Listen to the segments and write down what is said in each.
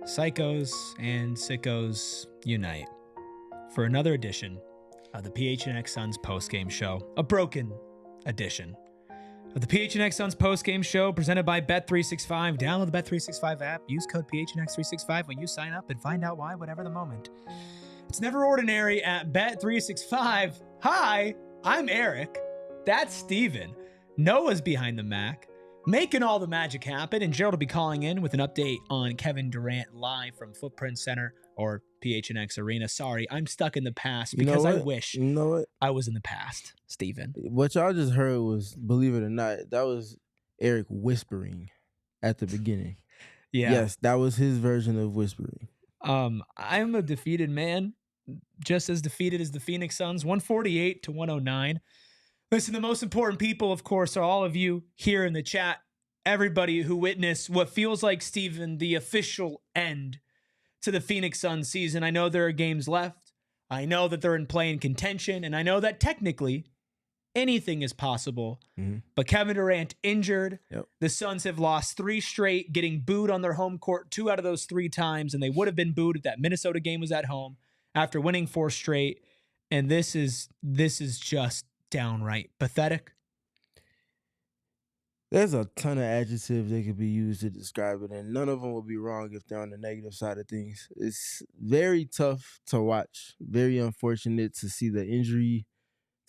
Psychos and sickos unite for another edition of the PHNX Suns postgame show, a broken edition of the PHNX Suns postgame show presented by Bet365. Download the Bet365 app, use code PHNX365 when you sign up and find out why, whatever the moment. It's never ordinary at Bet365. Hi, I'm Eric. That's Steven. Noah's behind the Mac, making all the magic happen, and Gerald will be calling in with an update on Kevin Durant live from Footprint Center or PHNX Arena. Sorry, I'm stuck in the past because I wish I was in the past, Steven. What y'all just heard was, believe it or not, that was Eric whispering at the beginning. Yeah. Yes, that was his version of whispering. I'm a defeated man, just as defeated as the Phoenix Suns, 148-109. Listen, the most important people, of course, are all of you here in the chat. Everybody who witnessed what feels like, Steven, the official end to the Phoenix Suns season. I know there are games left. I know that they're in play-in contention, and I know that technically anything is possible. Mm-hmm. But Kevin Durant injured. Yep. The Suns have lost 3 straight, getting booed on their home court 2 out of those 3 times, and they would have been booed if that Minnesota game was at home after winning 4 straight. And this is just downright pathetic. There's a ton of adjectives that could be used to describe it, and none of them will be wrong if they're on the negative side of things. It's very tough to watch. Very unfortunate to see the injury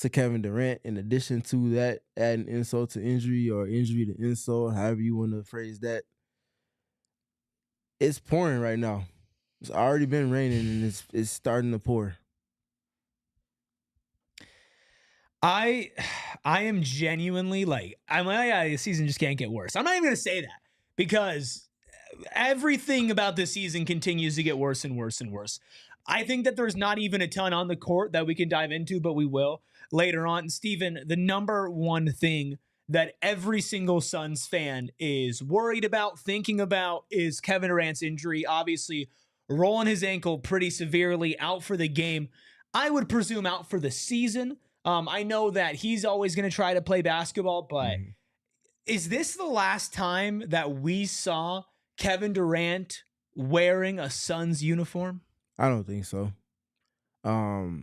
to Kevin Durant. In addition to that, adding insult to injury or injury to insult, however you want to phrase that. It's pouring right now. It's already been raining, and it's starting to pour. I am genuinely I'm like, yeah, the season just can't get worse. I'm not even going to say that because everything about this season continues to get worse and worse and worse. I think that there's not even a ton on the court that we can dive into, but we will later on. Steven, the number one thing that every single Suns fan is worried about, thinking about, is Kevin Durant's injury. Obviously, rolling his ankle pretty severely, out for the game. I would presume out for the season. I know that he's always going to try to play basketball, but is this the last time that we saw Kevin Durant wearing a Suns uniform? I don't think so. I'm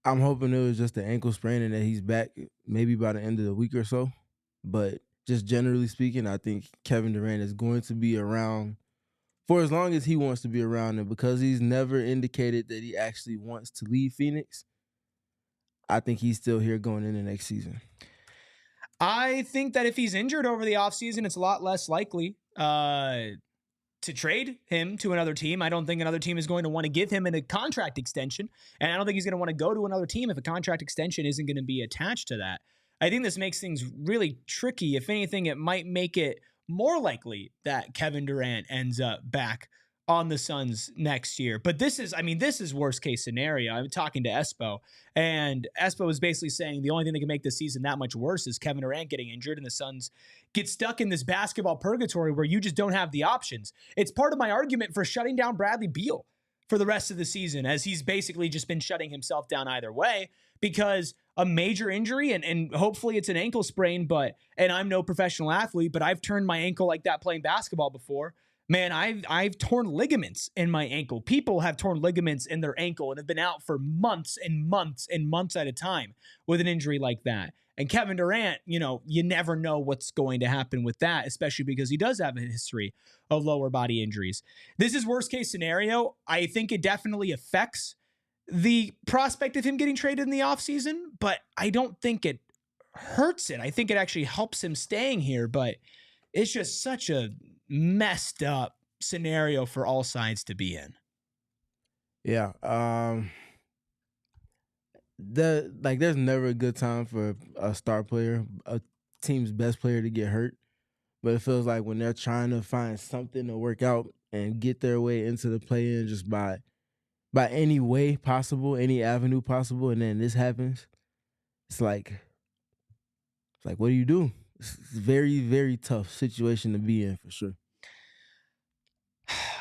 hoping it was just an ankle sprain and that he's back maybe by the end of the week or so. But just generally speaking, I think Kevin Durant is going to be around for as long as he wants to be around. And because he's never indicated that he actually wants to leave Phoenix, I think he's still here going into next season. I think that if he's injured over the offseason, it's a lot less likely to trade him to another team. I don't think another team is going to want to give him a contract extension, and I don't think he's going to want to go to another team if a contract extension isn't going to be attached to that. I think this makes things really tricky. If anything, it might make it more likely that Kevin Durant ends up back on the Suns next year. But this is worst case scenario. I'm talking to Espo, and Espo was basically saying the only thing that can make this season that much worse is Kevin Durant getting injured and the Suns get stuck in this basketball purgatory where you just don't have the options. It's part of my argument for shutting down Bradley Beal for the rest of the season, as he's basically just been shutting himself down either way, because a major injury, and hopefully it's an ankle sprain, and I'm no professional athlete, but I've turned my ankle like that playing basketball before. Man, I've torn ligaments in my ankle. People have torn ligaments in their ankle and have been out for months and months and months at a time with an injury like that. And Kevin Durant, you never know what's going to happen with that, especially because he does have a history of lower body injuries. This is worst case scenario. I think it definitely affects the prospect of him getting traded in the offseason, but I don't think it hurts it. I think it actually helps him staying here, but it's just such a messed up scenario for all sides to be in. Yeah. There's never a good time for a star player, a team's best player, to get hurt. But it feels like when they're trying to find something to work out and get their way into the play-in just by any way possible, any avenue possible, and then this happens, it's like what do you do? It's a very, very tough situation to be in, for sure.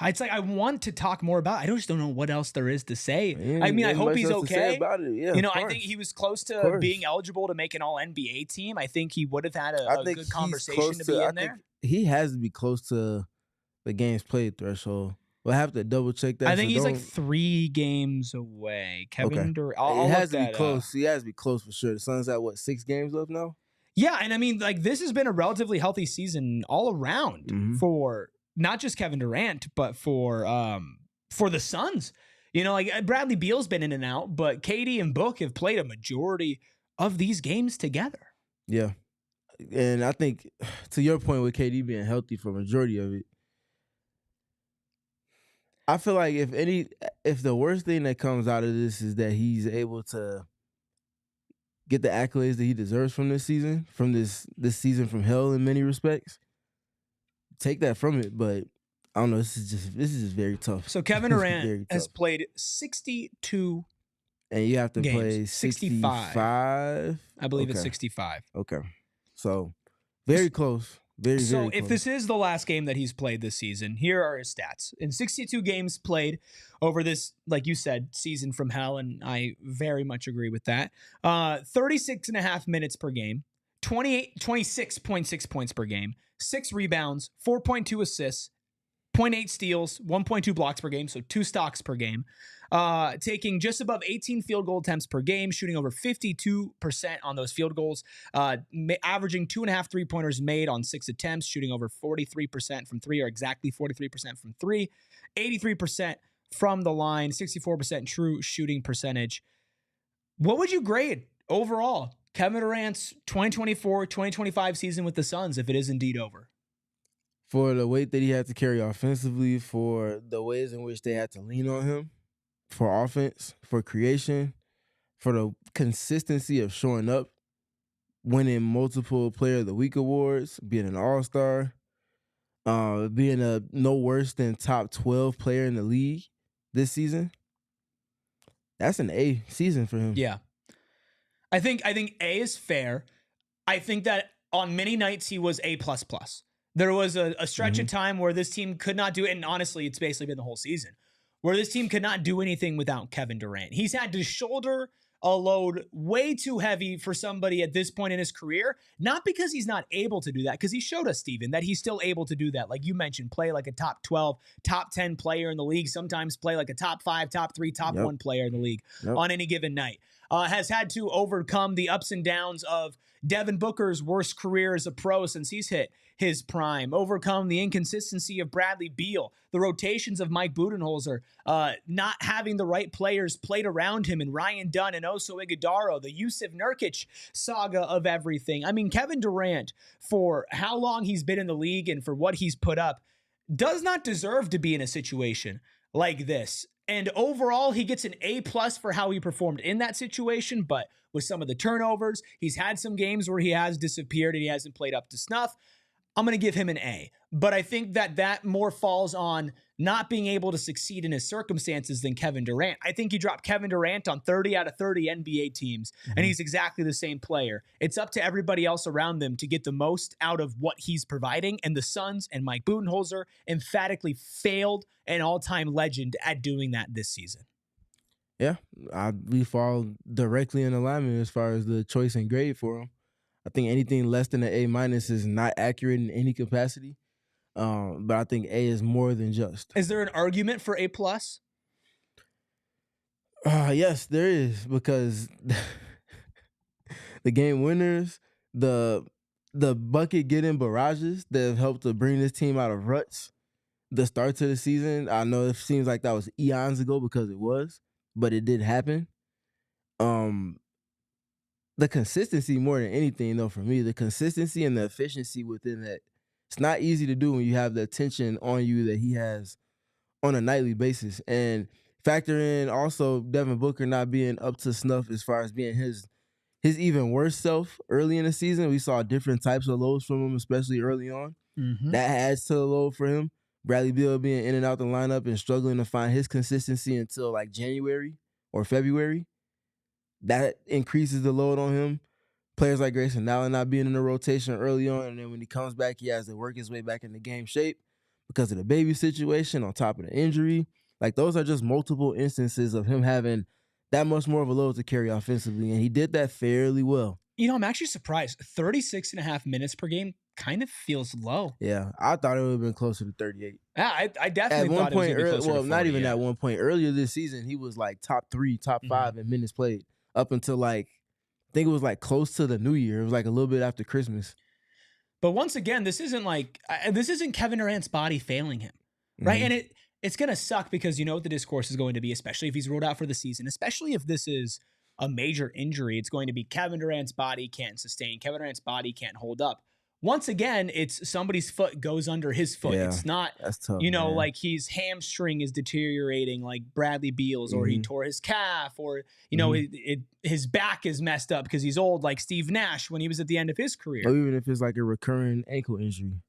It's like I want to talk more about it. I just don't know what else there is to say. I hope he's okay. Yeah, I think he was close to being eligible to make an All-NBA team. I think he would have had a good conversation to be in there. He has to be close to the games played threshold. We'll have to double check that. I think so he's like don't- 3 games away. Kevin Okay. Durant. It I'll look has to be that up. close. He has to be close for sure. The Suns have, 6 games left now? Yeah, and I mean, like, this has been a relatively healthy season all around for not just Kevin Durant, but for the Suns. You know, like Bradley Beal's been in and out, but KD and Book have played a majority of these games together. Yeah. And I think, to your point with KD being healthy for a majority of it, I feel like if the worst thing that comes out of this is that he's able to get the accolades that he deserves from this season, from this season from hell in many respects, take that from it. But I don't know. This is just very tough. So Kevin Durant has played 62 and you have to games. play 65. I believe it's 65. Okay. So very close. Very So close. if this is the last game that he's played this season, here are his stats. In 62 games played over this, like you said, season from hell, and I very much agree with that. 36 and a half minutes per game, 26.6 points per game, 6 rebounds, 4.2 assists, 0.8 steals, 1.2 blocks per game, so 2 stocks per game. Taking just above 18 field goal attempts per game, shooting over 52% on those field goals, averaging 2.5 3-pointers made on 6 attempts, shooting over 43% from 3, or exactly 43% from 3, 83% from the line, 64% true shooting percentage. What would you grade overall Kevin Durant's 2024-2025 season with the Suns if it is indeed over? For the weight that he had to carry offensively, for the ways in which they had to lean on him, for offense, for creation, for the consistency of showing up, winning multiple Player of the Week awards, being an All-Star, being a no worse than top 12 player in the league this season, that's an A season for him. Yeah. I think A is fair. I think that on many nights he was A++. There was a stretch of time where this team could not do it, and honestly, it's basically been the whole season, where this team could not do anything without Kevin Durant. He's had to shoulder a load way too heavy for somebody at this point in his career, not because he's not able to do that, because he showed us, Steven, that he's still able to do that. Like you mentioned, play like a top 12, top 10 player in the league, sometimes play like a top 5, top 3, top 1 player in the league on any given night. Has had to overcome the ups and downs of Devin Booker's worst career as a pro since he's hit his prime, overcome the inconsistency of Bradley Beal, the rotations of Mike Budenholzer, not having the right players played around him, and Ryan Dunn and Oso Ighodaro, the Yusuf Nurkic saga of everything. I mean, Kevin Durant, for how long he's been in the league and for what he's put up, does not deserve to be in a situation like this. And overall, he gets an A+ for how he performed in that situation, but with some of the turnovers, he's had some games where he has disappeared and he hasn't played up to snuff. I'm going to give him an A. But I think that more falls on not being able to succeed in his circumstances than Kevin Durant. I think you drop Kevin Durant on 30 out of 30 NBA teams, and he's exactly the same player. It's up to everybody else around them to get the most out of what he's providing, and the Suns and Mike Budenholzer emphatically failed an all-time legend at doing that this season. Yeah, we fall directly in alignment as far as the choice and grade for him. I think anything less than an A- is not accurate in any capacity. But I think A is more than just. Is there an argument for A+? Yes, there is, because the game winners, the bucket getting barrages that have helped to bring this team out of ruts. The start to the season, I know it seems like that was eons ago because it was, but it did happen. The consistency more than anything, though, for me, the consistency and the efficiency within that, it's not easy to do when you have the attention on you that he has on a nightly basis. And factor in also Devin Booker not being up to snuff as far as being his even worse self early in the season. We saw different types of lows from him, especially early on. That adds to the load for him. Bradley Beal being in and out the lineup and struggling to find his consistency until like January or February. That increases the load on him. Players like Grayson Allen not being in the rotation early on, and then when he comes back, he has to work his way back into game shape because of the baby situation on top of the injury. Like, those are just multiple instances of him having that much more of a load to carry offensively, and he did that fairly well. I'm actually surprised. 36 and a half minutes per game kind of feels low. Yeah, I thought it would have been closer to 38. Yeah, I definitely At one thought it was point, going to be closer to 40, not even yeah. at one point. Earlier this season, he was like top 3, top 5 in minutes played up until like, I think it was like close to the New Year. It was like a little bit after Christmas. But once again, this isn't Kevin Durant's body failing him, right? And it's going to suck because you know what the discourse is going to be, especially if he's ruled out for the season, especially if this is a major injury. It's going to be Kevin Durant's body can't sustain. Kevin Durant's body can't hold up. Once again, it's somebody's foot goes under his foot. Yeah, it's not, that's tough, man. like his hamstring is deteriorating like Bradley Beal's, or he tore his calf, or, his back is messed up because he's old like Steve Nash when he was at the end of his career. Or even if it's like a recurring ankle injury.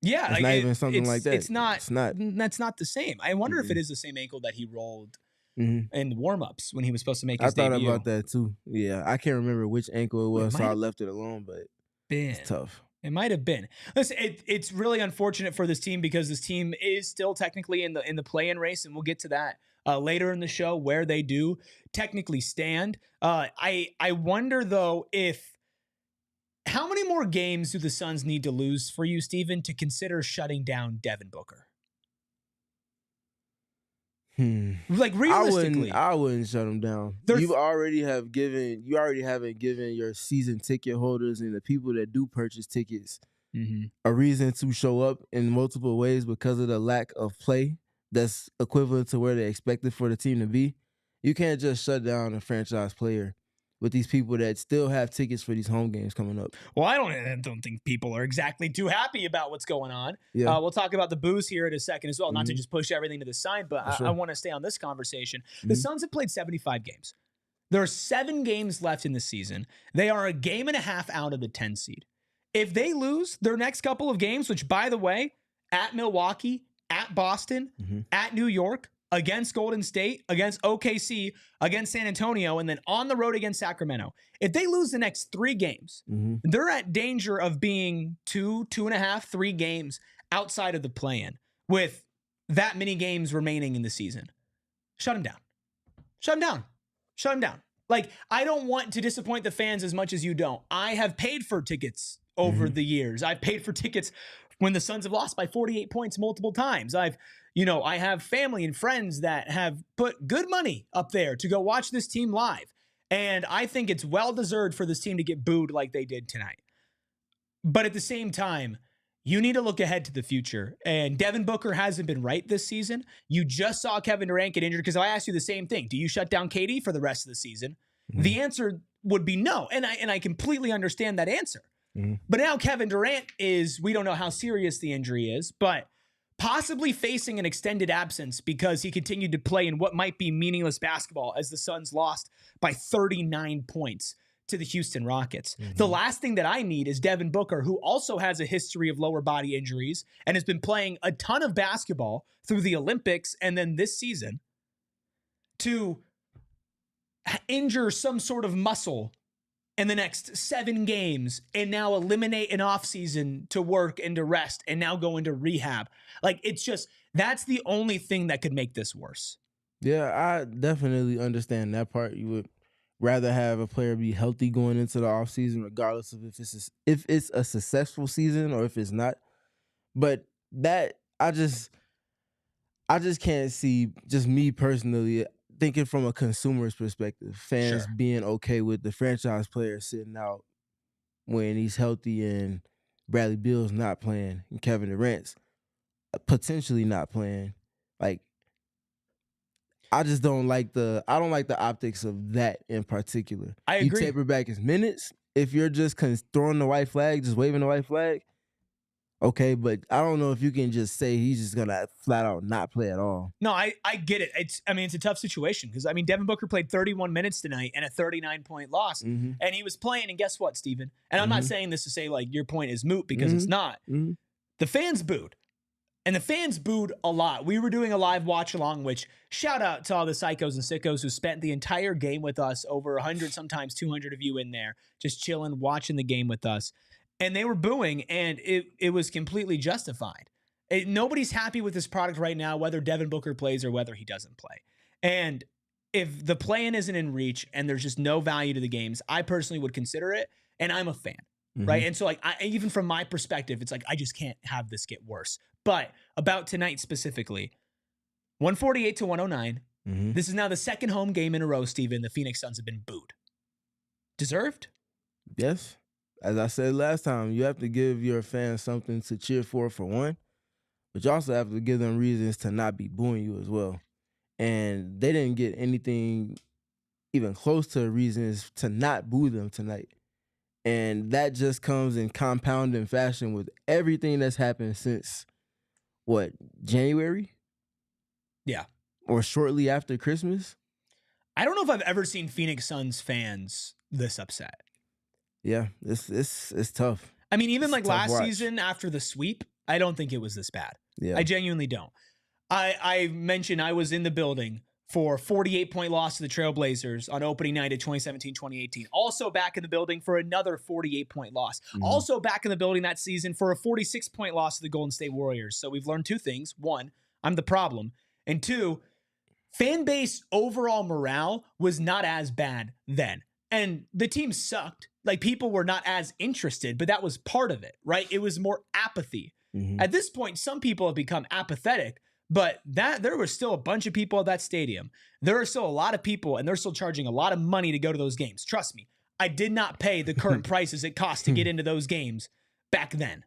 Yeah. It's not even something like that. It's not. That's not the same. I wonder if it is the same ankle that he rolled in warm-ups when he was supposed to make his debut. I thought about that too. Yeah. I can't remember which ankle it was, so I left it alone, but it's tough. It might have been. Listen, it's really unfortunate for this team because this team is still technically in the play-in race, and we'll get to that later in the show where they do technically stand. I wonder though how many more games do the Suns need to lose for you, Steven, to consider shutting down Devin Booker? Like realistically, I wouldn't shut them down. You already haven't given your season ticket holders and the people that do purchase tickets a reason to show up in multiple ways because of the lack of play that's equivalent to where they expected for the team to be. You can't just shut down a franchise player with these people that still have tickets for these home games coming up. Well, I don't think people are exactly too happy about what's going on. Yeah. We'll talk about the booze here in a second as well, not to just push everything to the side, but I want to stay on this conversation. The Suns have played 75 games. There are 7 games left in the season. They are a game and a half out of the 10 seed. If they lose their next couple of games, which, by the way, at Milwaukee, at Boston, at New York, against Golden State, against OKC, against San Antonio, and then on the road against Sacramento. If they lose the next 3 games, they're at danger of being 2.5, 3 games outside of the play-in with that many games remaining in the season. Shut them down. Shut them down. Shut them down. Like, I don't want to disappoint the fans as much as you don't. I have paid for tickets over the years. I've paid for tickets when the Suns have lost by 48 points multiple times. I have family and friends that have put good money up there to go watch this team live. And I think it's well-deserved for this team to get booed like they did tonight. But at the same time, you need to look ahead to the future. And Devin Booker hasn't been right this season. You just saw Kevin Durant get injured because I asked you the same thing. Do you shut down KD for the rest of the season? The answer would be no. And I completely understand that answer. But now Kevin Durant we don't know how serious the injury is, but possibly facing an extended absence because he continued to play in what might be meaningless basketball as the Suns lost by 39 points to the Houston Rockets. The last thing that I need is Devin Booker, who also has a history of lower body injuries and has been playing a ton of basketball through the Olympics and then this season, to injure some sort of muscle in the next 7 games and now eliminate an offseason to work and to rest and now go into rehab. Like, it's just, that's the only thing that could make this worse. Yeah, I definitely understand that part. You would rather have a player be healthy going into the offseason, regardless of if it's a successful season or if it's not. But that, I just can't see, just me personally, thinking from a consumer's perspective, fans being okay with the franchise player sitting out when he's healthy and Bradley Beal's not playing and Kevin Durant's potentially not playing. Like, I just don't like the optics of that in particular. I agree. You taper back his minutes if you're just throwing the white flag, just waving the white flag. Okay, but I don't know if you can just say he's just gonna flat out not play at all. No, I get it. It's a tough situation because Devin Booker played 31 minutes tonight and a 39-point loss, and he was playing. And guess what, Steven? And I'm not saying this to say like your point is moot because it's not. The fans booed, and the fans booed a lot. We were doing a live watch along, which shout out to all the psychos and sickos who spent the entire game with us. Over 100, sometimes 200 of you in there, just chilling, watching the game with us. And they were booing, and it was completely justified. Nobody's happy with this product right now, whether Devin Booker plays or whether he doesn't play. And if the play-in isn't in reach and there's just no value to the games, I personally would consider it. and I'm a fan, right? And so like, even from my perspective, it's like, I just can't have this get worse. But about tonight specifically, 148 to 109. This is now the second home game in a row, Steven. The Phoenix Suns have been booed. Deserved? Yes. As I said last time, you have to give your fans something to cheer for one, but you also have to give them reasons to not be booing you as well. And they didn't get anything even close to reasons to not boo them tonight. And that just comes in compounding fashion with everything that's happened since, what, January? Yeah. Or shortly after Christmas? I don't know if I've ever seen Phoenix Suns fans this upset. Yeah, it's tough. I mean, even It's like a tough last watch. season after the sweep, I don't think it was this bad. Yeah. I genuinely don't. I mentioned I was in the building for 48-point loss to the Trailblazers on opening night of 2017-2018. Also back in the building for another 48-point loss. Also back in the building that season for a 46-point loss to the Golden State Warriors. So we've learned two things. One, I'm the problem. And two, fan base overall morale was not as bad then. And the team sucked. Like, people were not as interested, but that was part of it, right? It was more apathy. At this point, some people have become apathetic, but there was still a bunch of people at that stadium. There are still a lot of people, and they're still charging a lot of money to go to those games. Trust me, I did not pay the current prices it cost to get into those games back then.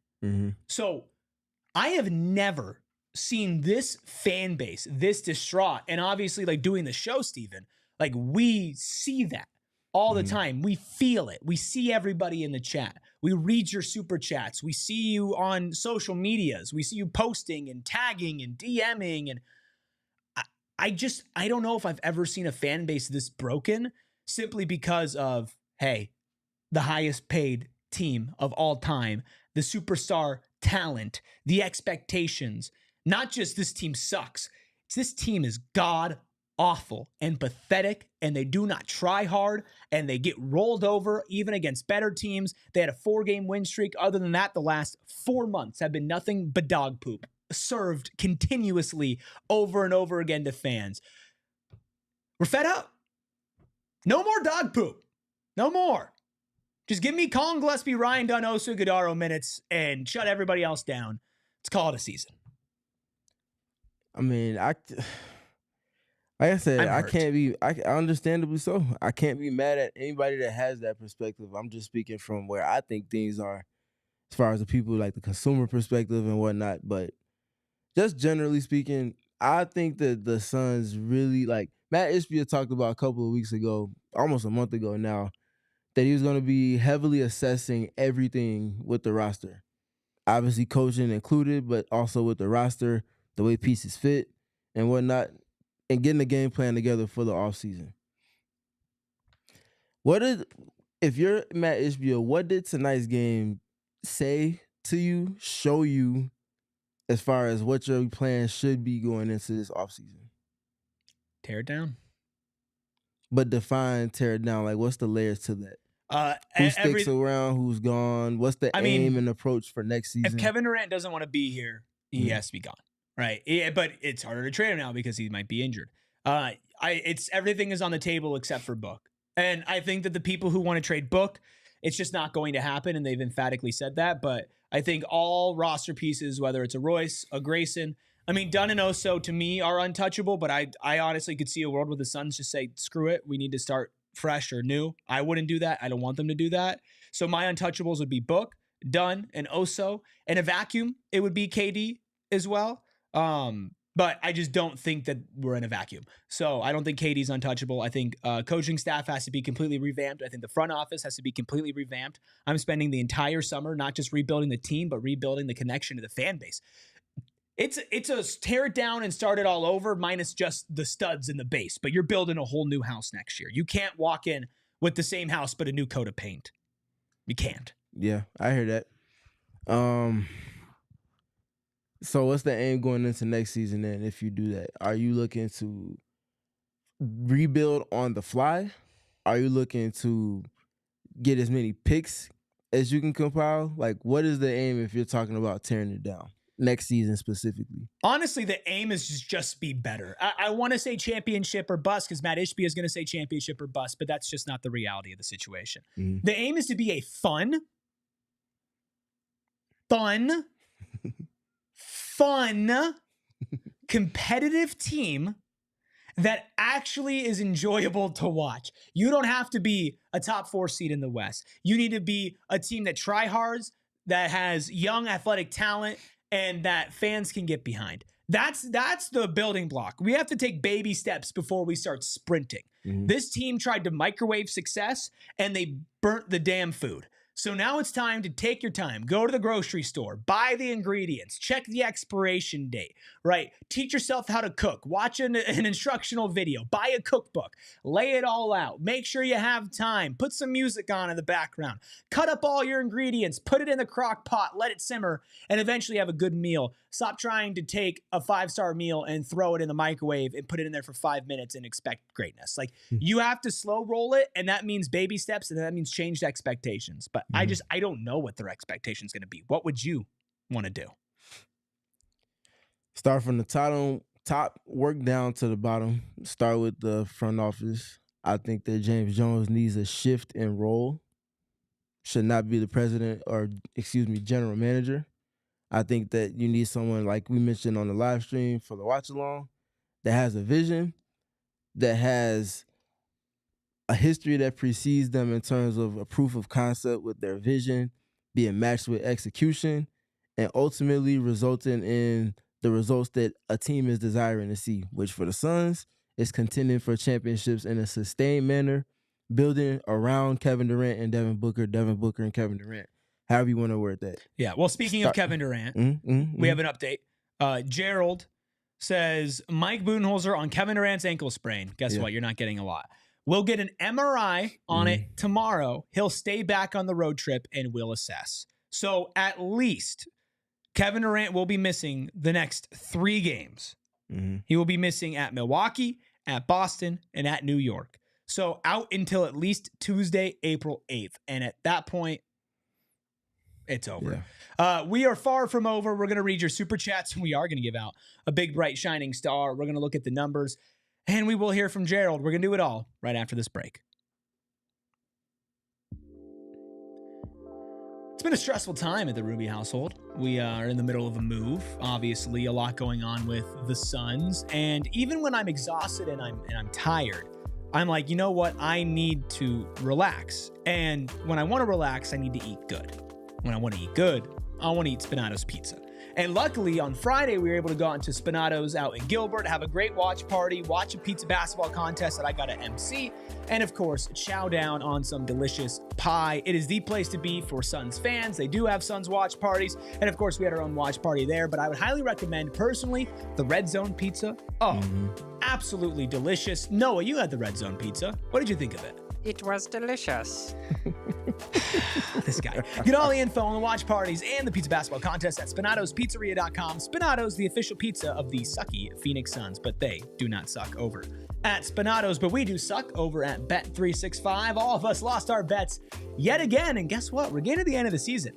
So I have never seen this fan base this distraught. And obviously, like, doing the show, Steven, like, we see that all the time. We feel it. We see everybody in the chat. We read your super chats. We see you on social medias. We see you posting and tagging and DMing. And I don't know if I've ever seen a fan base this broken simply because of, hey, the highest paid team of all time, the superstar talent, the expectations. Not just this team sucks. It's this team is god awful and pathetic, and they do not try hard, and they get rolled over even against better teams. They had a 4-game win streak. Other than that, the last 4 months have been nothing but dog poop served continuously over and over again to fans. We're fed up. No more dog poop. No more. Just give me Colin Gillespie, Ryan Dunn, Oso Guidaro minutes and shut everybody else down. Let's call it a season. I mean, like I said, I can't be, understandably so. I can't be mad at anybody that has that perspective. I'm just speaking from where I think things are as far as the people, like the consumer perspective and whatnot. But just generally speaking, I think that the Suns really, like, Matt Ishbia talked about a couple of weeks ago, almost a month ago now, that he was going to be heavily assessing everything with the roster. Obviously coaching included, but also with the roster, the way pieces fit and whatnot, and getting the game plan together for the offseason. If you're Matt Ishbia, what did tonight's game say to you, show you, as far as what your plan should be going into this offseason? Tear it down. But define tear it down. Like, what's the layers to that? Who sticks around? Who's gone? What's the aim and approach for next season? If Kevin Durant doesn't want to be here, he has to be gone, right? Yeah, but it's harder to trade him now because he might be injured. It's everything is on the table except for Book, and I think that the people who want to trade Book, it's just not going to happen, and they've emphatically said that. But I think all roster pieces, whether it's a Royce, a Grayson, I mean, Dunn and Oso to me are untouchable. But I honestly could see a world where the Suns just say, screw it, we need to start fresh or new. I wouldn't do that. I don't want them to do that. So my untouchables would be Book, Dunn, and Oso. In a vacuum, it would be KD as well. But I just don't think that we're in a vacuum. So I don't think KD's untouchable. I think coaching staff has to be completely revamped. I think the front office has to be completely revamped. I'm spending the entire summer not just rebuilding the team, but rebuilding the connection to the fan base. It's a tear it down and start it all over, minus just the studs in the base. But you're building a whole new house next year. You can't walk in with the same house but a new coat of paint. You can't. Yeah, I hear that. So what's the aim going into next season then if you do that? Are you looking to rebuild on the fly? Are you looking to get as many picks as you can compile? Like, what is the aim if you're talking about tearing it down? next season specifically. Honestly, the aim is just be better. I want to say championship or bust because Matt Ishbia is going to say championship or bust, but that's just not the reality of the situation. Mm-hmm. The aim is to be a fun, competitive team that actually is enjoyable to watch. You don't have to be a top 4 seed in the West. You need to be a team that tryhards, that has young athletic talent, and that fans can get behind. That's the building block. We have to take baby steps before we start sprinting. Mm-hmm. This team tried to microwave success, and they burnt the damn food. So now it's time to take your time, go to the grocery store, buy the ingredients, check the expiration date, right? Teach yourself how to cook, watch an instructional video, buy a cookbook, lay it all out. Make sure you have time, put some music on in the background, cut up all your ingredients, put it in the crock pot, let it simmer, and eventually have a good meal. Stop trying to take a 5-star meal and throw it in the microwave and put it in there for 5 minutes and expect greatness. Like, you have to slow roll it, and that means baby steps, and that means changed expectations. But I don't know what their expectation is going to be. What would you want to do? Start from the top, work down to the bottom. Start with the front office. I think that James Jones needs a shift in role. Should not be the president general manager. I think that you need someone, like we mentioned on the live stream for the watch along, that has a vision, that has a history that precedes them in terms of a proof of concept with their vision being matched with execution, and ultimately resulting in the results that a team is desiring to see, which for the Suns is contending for championships in a sustained manner, building around Kevin Durant and Devin Booker and Kevin Durant. However you want to word that. Yeah, well, speaking of Kevin Durant, we have an update. Gerald says, Mike Budenholzer on Kevin Durant's ankle sprain. Guess what? You're not getting a lot. We'll get an MRI on it tomorrow. He'll stay back on the road trip and we'll assess. So at least Kevin Durant will be missing the next 3 games. He will be missing at Milwaukee, at Boston, and at New York. So out until at least Tuesday, April 8th. And at that point, it's over. Yeah. We are far from over. We're going to read your super chats, and we are going to give out a big, bright, shining star. We're going to look at the numbers, and we will hear from Gerald. We're going to do it all right after this break. It's been a stressful time at the Ruby household. We are in the middle of a move. Obviously, a lot going on with the Suns. And even when I'm exhausted and I'm tired, I'm like, you know what? I need to relax. And when I want to relax, I need to eat good. When I want to eat good, I want to eat Spinato's pizza. And luckily, on Friday, we were able to go out to Spinato's out in Gilbert, have a great watch party, watch a pizza basketball contest that I got to MC, and of course, chow down on some delicious pie. It is the place to be for Suns fans. They do have Suns watch parties, and of course, we had our own watch party there, but I would highly recommend, personally, the Red Zone pizza. Absolutely delicious. Noah, you had the Red Zone pizza. What did you think of it? It was delicious. This guy. Get all the info on the watch parties and the pizza basketball contest at SpinatosPizzeria.com. Spinato's, the official pizza of the sucky Phoenix Suns, but they do not suck over at Spinato's, but we do suck over at Bet365. All of us lost our bets yet again, and guess what? We're getting to the end of the season,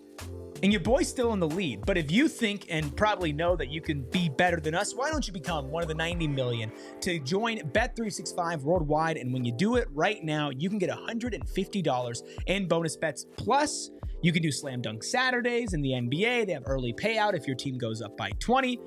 and your boy's still in the lead. But if you think and probably know that you can be better than us, why don't you become one of the 90 million to join Bet365 worldwide? And when you do it right now, you can get $150 in bonus bets. Plus, you can do Slam Dunk Saturdays in the NBA. They have early payout if your team goes up by 20.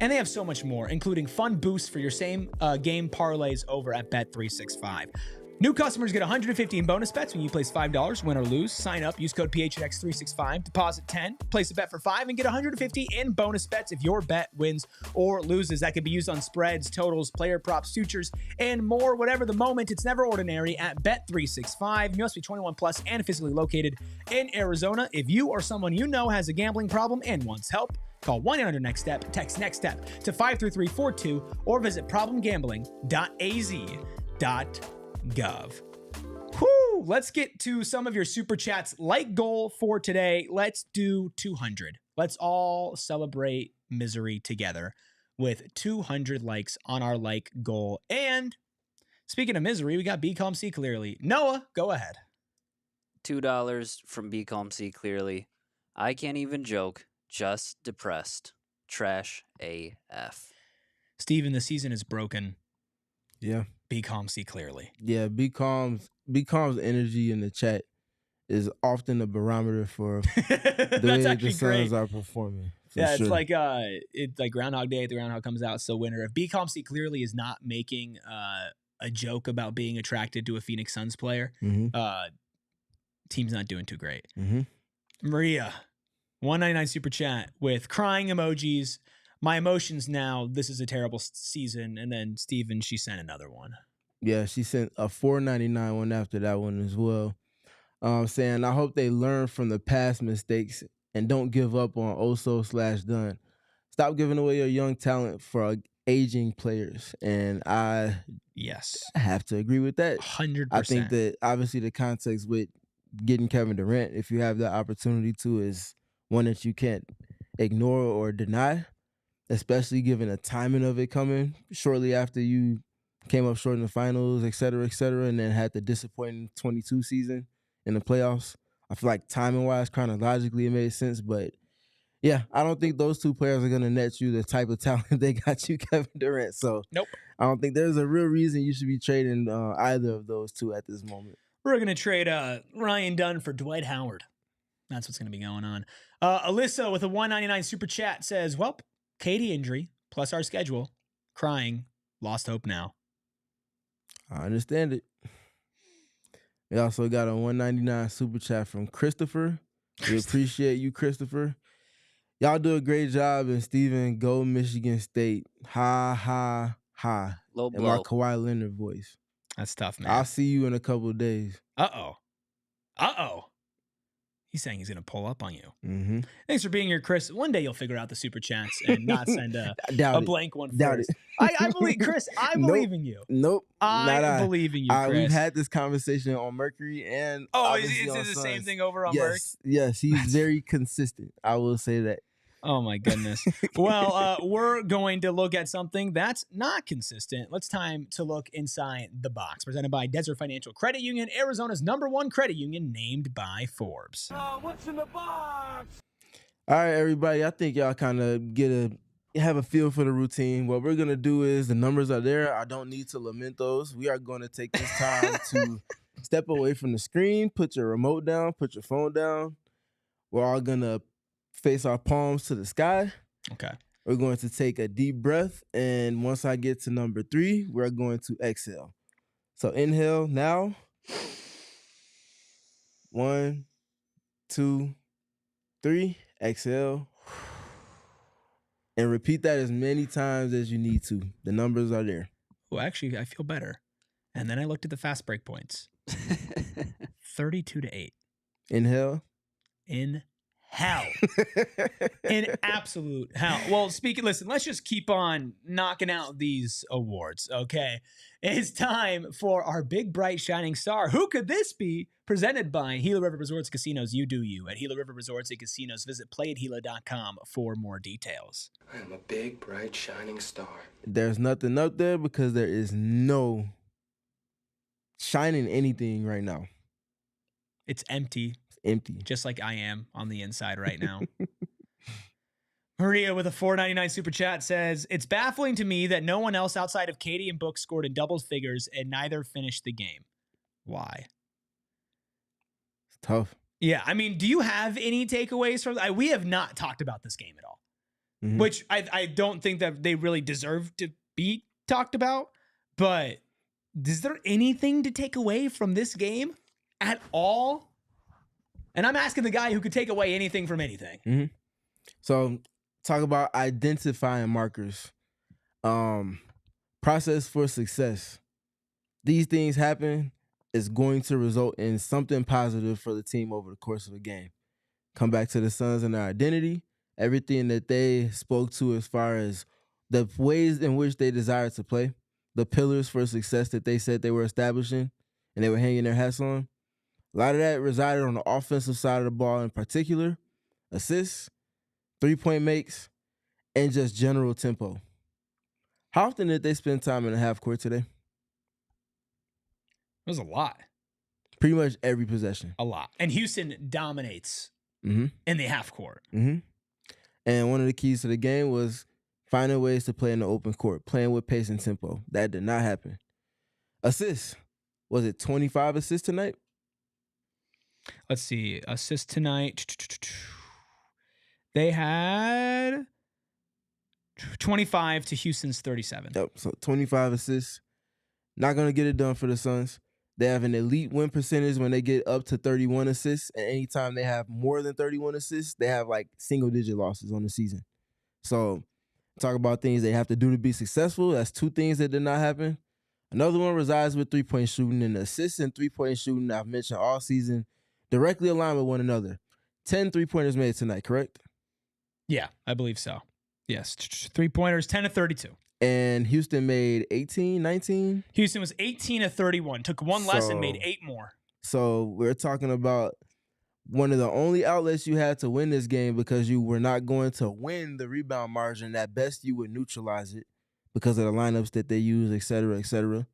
And they have so much more, including fun boosts for your same game parlays over at Bet365. New customers get $150 in bonus bets when you place $5, win or lose. Sign up, use code PHNX365, deposit $10, place a bet for $5, and get $150 in bonus bets if your bet wins or loses. That could be used on spreads, totals, player props, futures, and more. Whatever the moment, it's never ordinary at Bet365. You must be 21 plus and physically located in Arizona. If you or someone you know has a gambling problem and wants help, call 1-800-NEXT-STEP, text NEXT STEP to 53342, or visit problemgambling.az.gov. Whew, let's get to some of your super chats. Like goal for today, let's do 200. Let's all celebrate misery together with 200 likes on our like goal. And speaking of misery, we got B Calm C Clearly. Noah, go ahead. $2 from B Calm C Clearly. I can't even joke, just depressed. trash AF. Steven, the season is broken. Yeah. Be calm, see clearly. Yeah, Be Calm's energy in the chat is often a barometer for the That's way the actually Suns great. are performing. Yeah, sure. it's like Groundhog Day. The Groundhog comes out, so winter. If Be Calm, see clearly is not making a joke about being attracted to a Phoenix Suns player, team's not doing too great. Maria, 199 super chat with crying emojis. My emotions now. This is a terrible season. And then Steven, she sent another one. Yeah, she sent a $4.99 one after that one as well. Saying, I hope they learn from the past mistakes and don't give up on Oso/Dunn. Stop giving away your young talent for aging players. And I have to agree with that. 100%. I think that obviously the context with getting Kevin Durant, if you have that opportunity to, is one that you can't ignore or deny, especially given the timing of it coming shortly after you came up short in the finals, et cetera, and then had the disappointing 22 season in the playoffs. I feel like timing-wise, chronologically, it made sense. But, yeah, I don't think those two players are going to net you the type of talent they got you, Kevin Durant. So nope. I don't think there's a real reason you should be trading either of those two at this moment. We're going to trade Ryan Dunn for Dwight Howard. That's what's going to be going on. Alyssa with a $1.99 super chat says, well, Katie injury plus our schedule. Crying. Lost hope now. I understand it. We also got a $1.99 super chat from Christopher. We appreciate you, Christopher. Y'all do a great job, and Steven, go Michigan State. Ha, ha, ha. Low in my blow. Kawhi Leonard voice. That's tough, man. I'll see you in a couple of days. Uh-oh. He's saying he's going to pull up on you. Thanks for being here, Chris. One day you'll figure out the super chats and not send a blank one first. I believe, Chris, I believe in you. Nope. I believe in you, Chris. We've had this conversation on Mercury and is it the same thing over on Merc? Yes, he's very consistent. I will say that. Oh, my goodness. Well, we're going to look at something that's not consistent. It's time to look inside the box. Presented by Desert Financial Credit Union, Arizona's #1 credit union, named by Forbes. What's in the box? All right, everybody. I think y'all kind of have a feel for the routine. What we're going to do is the numbers are there. I don't need to lament those. We are going to take this time to step away from the screen, put your remote down, put your phone down. We're all going to face our palms to the sky. Okay. We're going to take a deep breath, and once I get to number 3, we're going to exhale. So inhale now. 1, 2, 3. Exhale. And repeat that as many times as you need to. The numbers are there. Well, actually, I feel better. And then I looked at the fast break points. 32-8. Inhale. In hell. In absolute hell. Well, listen, let's just keep on knocking out these awards, okay? It's time for our big, bright, shining star. Who could this be? Presented by Gila River Resorts Casinos. You do you. At Gila River Resorts and Casinos, visit playatgila.com for more details. I am a big, bright, shining star. There's nothing up there because there is no shining anything right now. It's empty. Empty. Just like I am on the inside right now. Maria with a $4.99 super chat says, it's baffling to me that no one else outside of Katie and Book scored in double figures and neither finished the game. Why? It's tough. Yeah, I mean, do you have any takeaways from we have not talked about this game at all, which I don't think that they really deserve to be talked about, but is there anything to take away from this game at all? And I'm asking the guy who could take away anything from anything. So talk about identifying markers. Process for success. These things happen. It's going to result in something positive for the team over the course of a game. Come back to the Suns and their identity. Everything that they spoke to as far as the ways in which they desire to play. The pillars for success that they said they were establishing and they were hanging their hats on. A lot of that resided on the offensive side of the ball in particular. Assists, 3-point makes, and just general tempo. How often did they spend time in the half court today? It was a lot. Pretty much every possession. A lot. And Houston dominates in the half court. And one of the keys to the game was finding ways to play in the open court, playing with pace and tempo. That did not happen. Assists. Was it 25 assists tonight? Let's see. Assists tonight. They had 25 to Houston's 37. Yep. So 25 assists. Not going to get it done for the Suns. They have an elite win percentage when they get up to 31 assists. And anytime they have more than 31 assists, they have like single-digit losses on the season. So talk about things they have to do to be successful. That's two things that did not happen. Another one resides with three-point shooting, and assists and three-point shooting I've mentioned all season directly aligned with one another. 10 3-pointers made tonight, correct? Yeah, I believe so. Yes, 3-pointers, 10 to 32. And Houston made 18, 19? Houston was 18 to 31. Took one less and made 8 more. So we're talking about one of the only outlets you had to win this game because you were not going to win the rebound margin. At best, you would neutralize it because of the lineups that they use, et cetera, et cetera.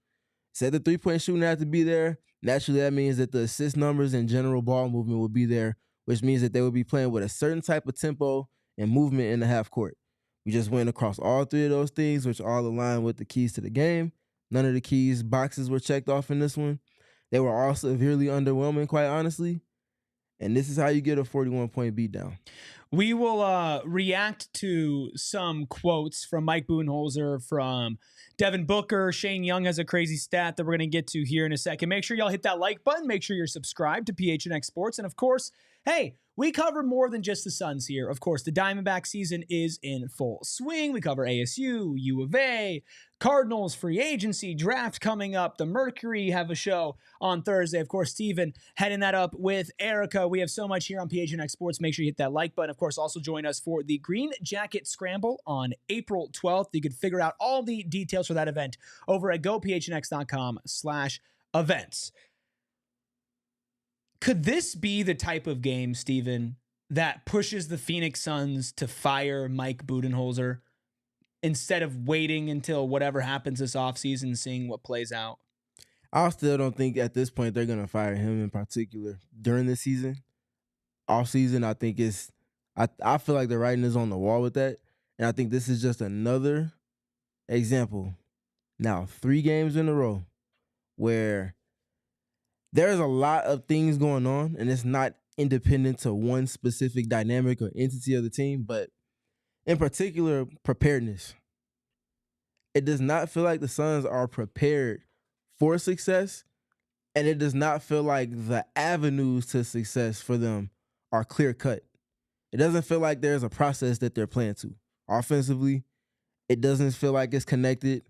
Said the three-point shooting had to be there. Naturally, that means that the assist numbers and general ball movement will be there, which means that they will be playing with a certain type of tempo and movement in the half court. We just went across all three of those things, which all align with the keys to the game. None of the keys boxes were checked off in this one. They were all severely underwhelming, quite honestly. And this is how you get a 41-point beatdown. We will react to some quotes from Mike Budenholzer, from Devin Booker. Shane Young has a crazy stat that we're going to get to here in a second. Make sure y'all hit that like button. Make sure you're subscribed to PHNX Sports. And of course, hey, we cover more than just the Suns here. Of course, the Diamondback season is in full swing. We cover ASU, U of A, Cardinals, free agency, draft coming up. The Mercury have a show on Thursday. Of course, Steven heading that up with Erica. We have so much here on PHNX Sports. Make sure you hit that like button. Of course, also join us for the Green Jacket Scramble on April 12th. You can figure out all the details for that event over at gophnx.com/events. Could this be the type of game, Steven, that pushes the Phoenix Suns to fire Mike Budenholzer instead of waiting until whatever happens this offseason, seeing what plays out? I still don't think at this point they're going to fire him in particular during the season. Off season, I think I feel like the writing is on the wall with that. And I think this is just another example. Now, 3 games in a row where there's a lot of things going on, and it's not independent to one specific dynamic or entity of the team, but in particular, preparedness. It does not feel like the Suns are prepared for success, and it does not feel like the avenues to success for them are clear-cut. It doesn't feel like there's a process that they're playing to. Offensively, it doesn't feel like it's connected.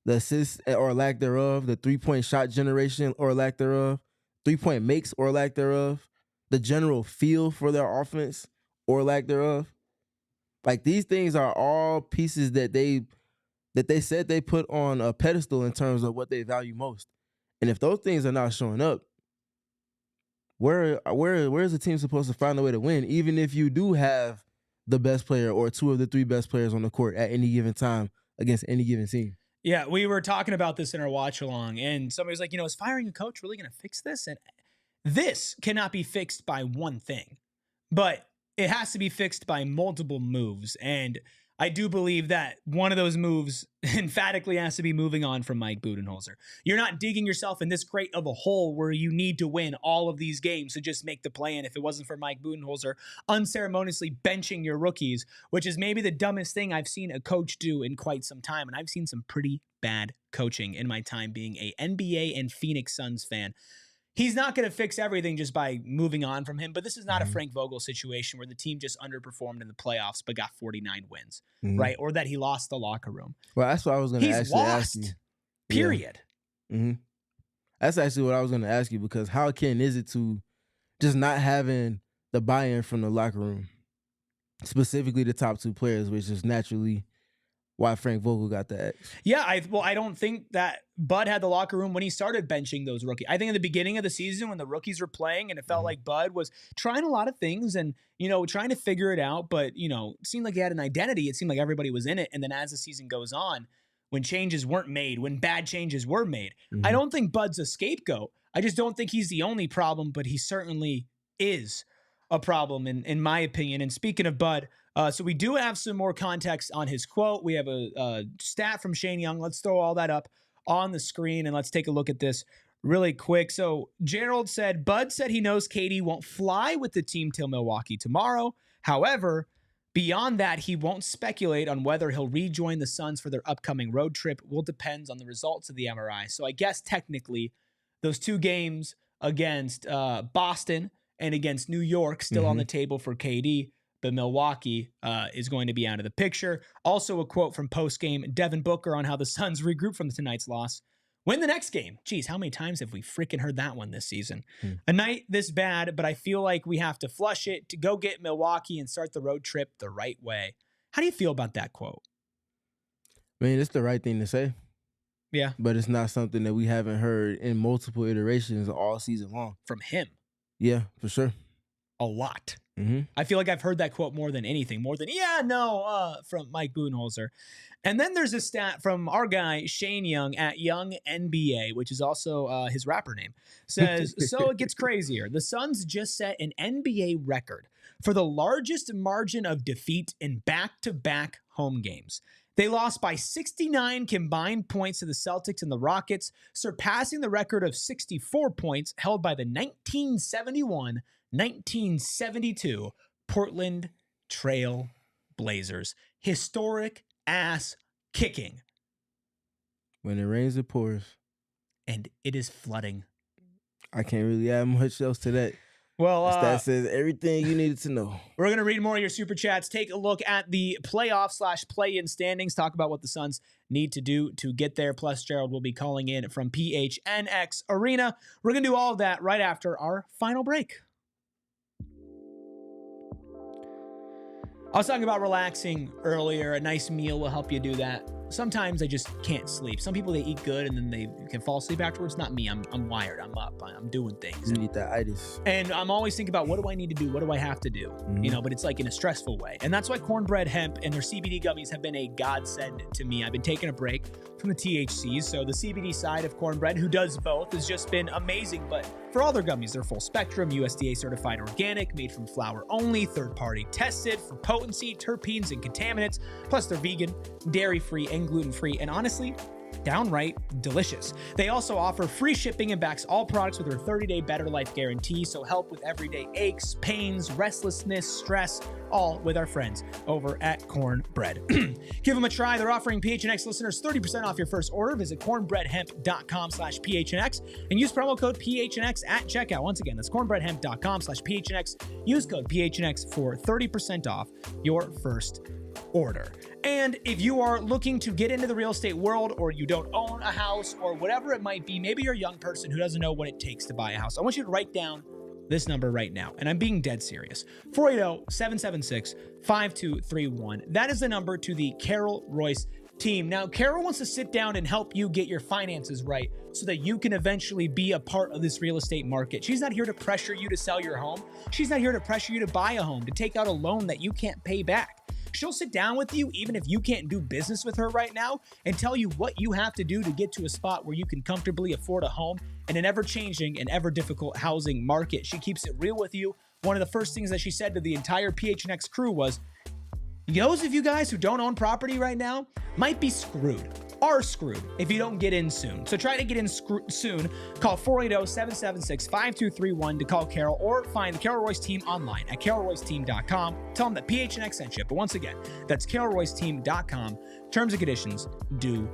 The assists or lack thereof, the three-point shot generation or lack thereof, three-point makes or lack thereof, the general feel for their offense or lack thereof. Like, these things are all pieces that they said they put on a pedestal in terms of what they value most. And if those things are not showing up, where is the team supposed to find a way to win, even if you do have the best player or 2 of the 3 best players on the court at any given time against any given team? Yeah, we were talking about this in our watch along, and somebody was like, is firing a coach really going to fix this? And this cannot be fixed by one thing, but it has to be fixed by multiple moves. And I do believe that one of those moves emphatically has to be moving on from Mike Budenholzer. You're not digging yourself in this great of a hole where you need to win all of these games to just make the play-in if it wasn't for Mike Budenholzer unceremoniously benching your rookies, which is maybe the dumbest thing I've seen a coach do in quite some time. And I've seen some pretty bad coaching in my time being a NBA and Phoenix Suns fan. He's not going to fix everything just by moving on from him, but this is not a Frank Vogel situation where the team just underperformed in the playoffs but got 49 wins, right? Or that he lost the locker room. Well, that's what I was going to actually ask you. Period. Yeah. Mm-hmm. That's actually what I was going to ask you, because how akin is it to just not having the buy-in from the locker room, specifically the top 2 players, which is naturally why Frank Vogel got the X. Yeah, I don't think that Bud had the locker room when he started benching those rookies. I think in the beginning of the season when the rookies were playing and it felt like Bud was trying a lot of things and, trying to figure it out, but, it seemed like he had an identity. It seemed like everybody was in it. And then as the season goes on, when changes weren't made, when bad changes were made, I don't think Bud's a scapegoat. I just don't think he's the only problem, but he certainly is a problem in my opinion. And speaking of Bud, so we do have some more context on his quote. We have a stat from Shane Young. Let's throw all that up on the screen and let's take a look at this really quick. So Gerald said, Bud said he knows KD won't fly with the team till Milwaukee tomorrow. However, beyond that, he won't speculate on whether he'll rejoin the Suns for their upcoming road trip. Will depends on the results of the MRI. So I guess technically those 2 games against Boston and against New York still on the table for KD, but Milwaukee is going to be out of the picture. Also a quote from postgame Devin Booker on how the Suns regroup from tonight's loss. Win the next game. Geez, how many times have we freaking heard that one this season? A night this bad, but I feel like we have to flush it to go get Milwaukee and start the road trip the right way. How do you feel about that quote? I mean, it's the right thing to say. Yeah. But it's not something that we haven't heard in multiple iterations all season long. From him. Yeah, for sure. A lot. Mm-hmm. I feel like I've heard that quote more than anything, from Mike Budenholzer. And then there's a stat from our guy, Shane Young at Young NBA, which is also his rapper name, says, so it gets crazier. The Suns just set an NBA record for the largest margin of defeat in back-to-back home games. They lost by 69 combined points to the Celtics and the Rockets, surpassing the record of 64 points held by the 1971-1972 Portland Trail Blazers. Historic ass kicking. When it rains, it pours. And it is flooding. I can't really add much else to that. Well, that says everything you needed to know. We're going to read more of your super chats. Take a look at the playoff/play-in standings. Talk about what the Suns need to do to get there. Plus, Gerald will be calling in from PHNX Arena. We're going to do all of that right after our final break. I was talking about relaxing earlier. A nice meal will help you do that. Sometimes I just can't sleep. Some people, they eat good and then they can fall asleep afterwards. Not me. I'm wired. I'm up. I'm doing things. You need that itis. And I'm always thinking about, what do I need to do? What do I have to do? Mm-hmm. But it's like in a stressful way. And that's why cornbread hemp and their CBD gummies have been a godsend to me. I've been taking a break from the THCs. So the CBD side of cornbread, who does both, has just been amazing. But for all their gummies, they're full spectrum, USDA certified organic, made from flower only, third party tested for potency, terpenes, and contaminants. Plus they're vegan, dairy free, and gluten free. And honestly, downright delicious. They also offer free shipping and backs all products with their 30-day Better Life guarantee. So help with everyday aches, pains, restlessness, stress, all with our friends over at Cornbread. Give them a try. They're offering PHNX listeners 30% off your first order. Visit cornbreadhemp.com/PHNX and use promo code PHNX at checkout. Once again, that's cornbreadhemp.com/PHNX. Use code PHNX for 30% off your first order. And if you are looking to get into the real estate world, or you don't own a house, or whatever it might be, maybe you're a young person who doesn't know what it takes to buy a house, I want you to write down this number right now. And I'm being dead serious. 480-776-5231. That is the number to the Carol Royse team. Now, Carol wants to sit down and help you get your finances right so that you can eventually be a part of this real estate market. She's not here to pressure you to sell your home. She's not here to pressure you to buy a home, to take out a loan that you can't pay back. She'll sit down with you, even if you can't do business with her right now, and tell you what you have to do to get to a spot where you can comfortably afford a home in an ever-changing and ever-difficult housing market. She keeps it real with you. One of the first things that she said to the entire PHNX crew was, those of you guys who don't own property right now might be screwed, are screwed if you don't get in soon. So try to get in soon. Call 480-776-5231 to call Carol, or find the Carol Royse team online at carolroyseteam.com. Tell them that PHNX sent you. But once again, that's carolroyseteam.com. Terms and conditions do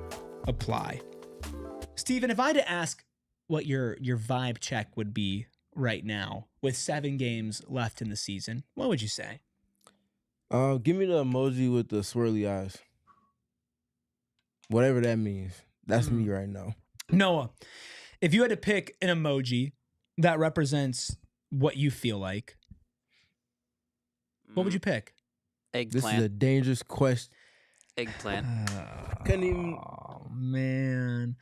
apply. Steven, if I had to ask what your vibe check would be right now with 7 games left in the season, what would you say? Give me the emoji with the swirly eyes. Whatever that means. That's me right now. Noah, if you had to pick an emoji that represents what you feel like, what would you pick? Eggplant. This is a dangerous question. Eggplant. Couldn't even. Oh, man.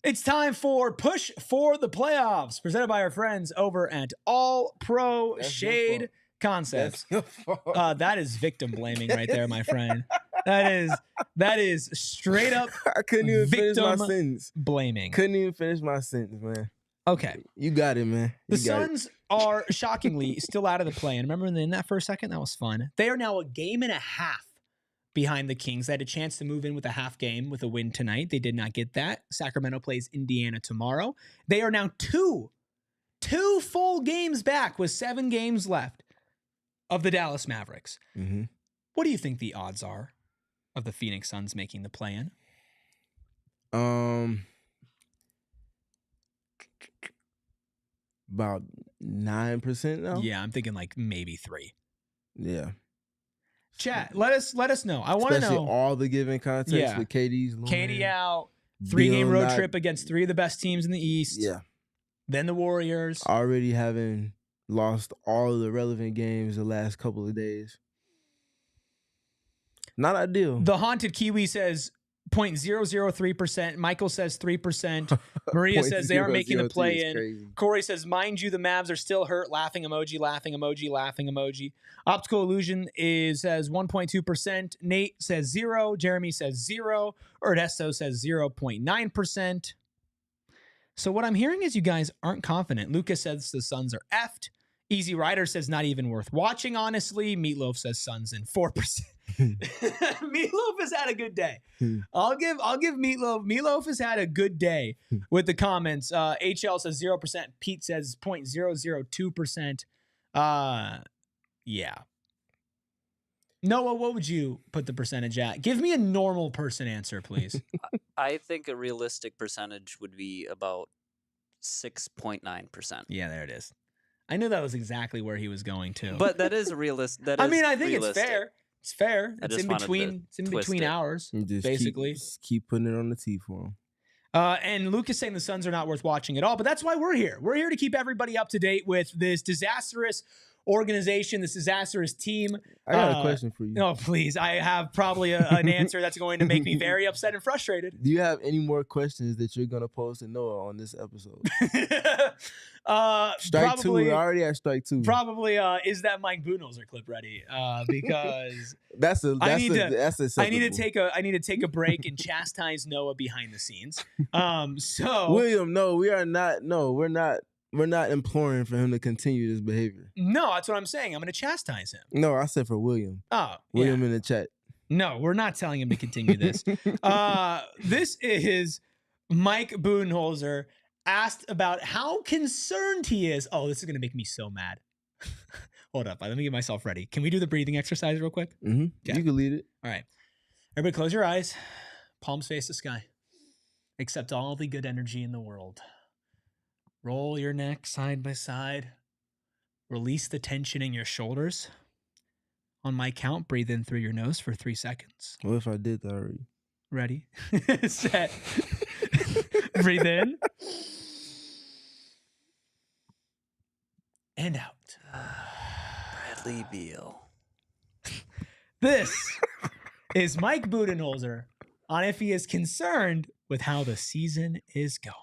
It's time for Push for the Playoffs, presented by our friends over at All Pro Shade Concepts. That is victim blaming right there, my friend. That is straight up. I couldn't even finish my sentence. Blaming. Couldn't even finish my sentence, man. Okay. You got it, man. The Suns are shockingly still out of the play. And remember in that first second, that was fun. They are now a game and a half behind the Kings. They had a chance to move in with a half game with a win tonight. They did not get that. Sacramento plays Indiana tomorrow. They are now two full games back with 7 games left of the Dallas Mavericks. Mm-hmm. What do you think the odds are of the Phoenix Suns making the play-in? About 9% now. Yeah, I'm thinking like maybe 3. Yeah. Chat, let us know. I want to Especially know. all the given context Yeah. with KD's KD out, Beal 3-game road not- trip against 3 of the best teams in the East. Yeah. Then the Warriors. Already having lost all of the relevant games the last couple of days. Not ideal. The Haunted Kiwi says 0.003%. Michael says 3%. Maria says they aren't making the play-in. Corey says, mind you, the Mavs are still hurt. Laughing emoji, laughing emoji, laughing emoji. Optical Illusion says 1.2%. Nate says 0. Jeremy says 0. Ernesto says 0.9%. So what I'm hearing is you guys aren't confident. Lucas says the Suns are effed. Easy Rider says not even worth watching, honestly. Meatloaf says Suns in 4%. Meatloaf has had a good day. I'll give Meatloaf. Meatloaf has had a good day with the comments. HL says 0%. Pete says 0.002%. Yeah. Noah, what would you put the percentage at? Give me a normal person answer, please. I think a realistic percentage would be about 6.9%. Yeah, there it is. I knew that was exactly where he was going to. But that is realistic. I mean, I think it's fair. It's fair. I It's just in wanted between. to It's in twist between it. hours, Just basically. keep putting it on the tee for him. And Luke is saying the Suns are not worth watching at all, but that's why we're here. We're here to keep everybody up to date with this disastrous organization, this disastrous team. I got a question for you. No, please. I have probably an answer that's going to make me very upset and frustrated. Do you have any more questions that you're going to pose to Noah on this episode? Strike probably, 2. We're already at strike 2. Probably is that Mike Budenholzer clip ready? Because That's I need acceptable. to take a break and chastise Noah behind the scenes. So William, no, we're not imploring for him to continue this behavior. no, that's what I'm saying. I'm going to chastise him. No, I said for William. Oh, William yeah. in the chat. No, we're not telling him to continue this. This is Mike Budenholzer asked about how concerned he is. Oh, this is going to make me so mad. Hold up. Let me get myself ready. Can we do the breathing exercise real quick? Mm-hmm. Yeah. You can lead it. All right. Everybody close your eyes. Palms face the sky. Accept all the good energy in the world. Roll your neck side by side. Release the tension in your shoulders. On my count, breathe in through your nose for 3 seconds. What if I did that already? Ready? Set. Breathe in. And out. Bradley Beal. This is Mike Budenholzer on if he is concerned with how the season is going.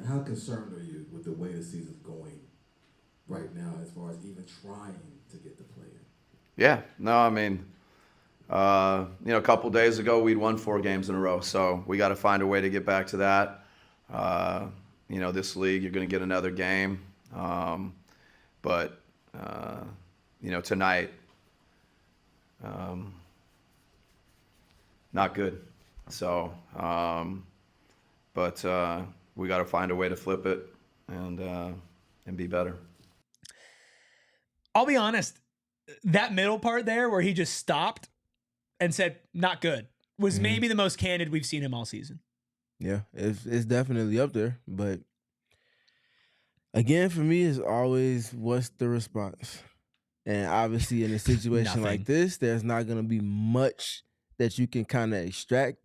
How concerned are you with the way the season's going right now as far as even trying to get the play in? Yeah, no, I mean, a couple days ago we'd won 4 games in a row, so we got to find a way to get back to that. This league, you're going to get another game, but tonight, not good. So, but we got to find a way to flip it and be better. I'll be honest, that middle part there where he just stopped and said, not good, was maybe the most candid we've seen him all season. Yeah, it's definitely up there. But again, for me, it's always what's the response? And obviously in a situation like this, there's not going to be much that you can kind of extract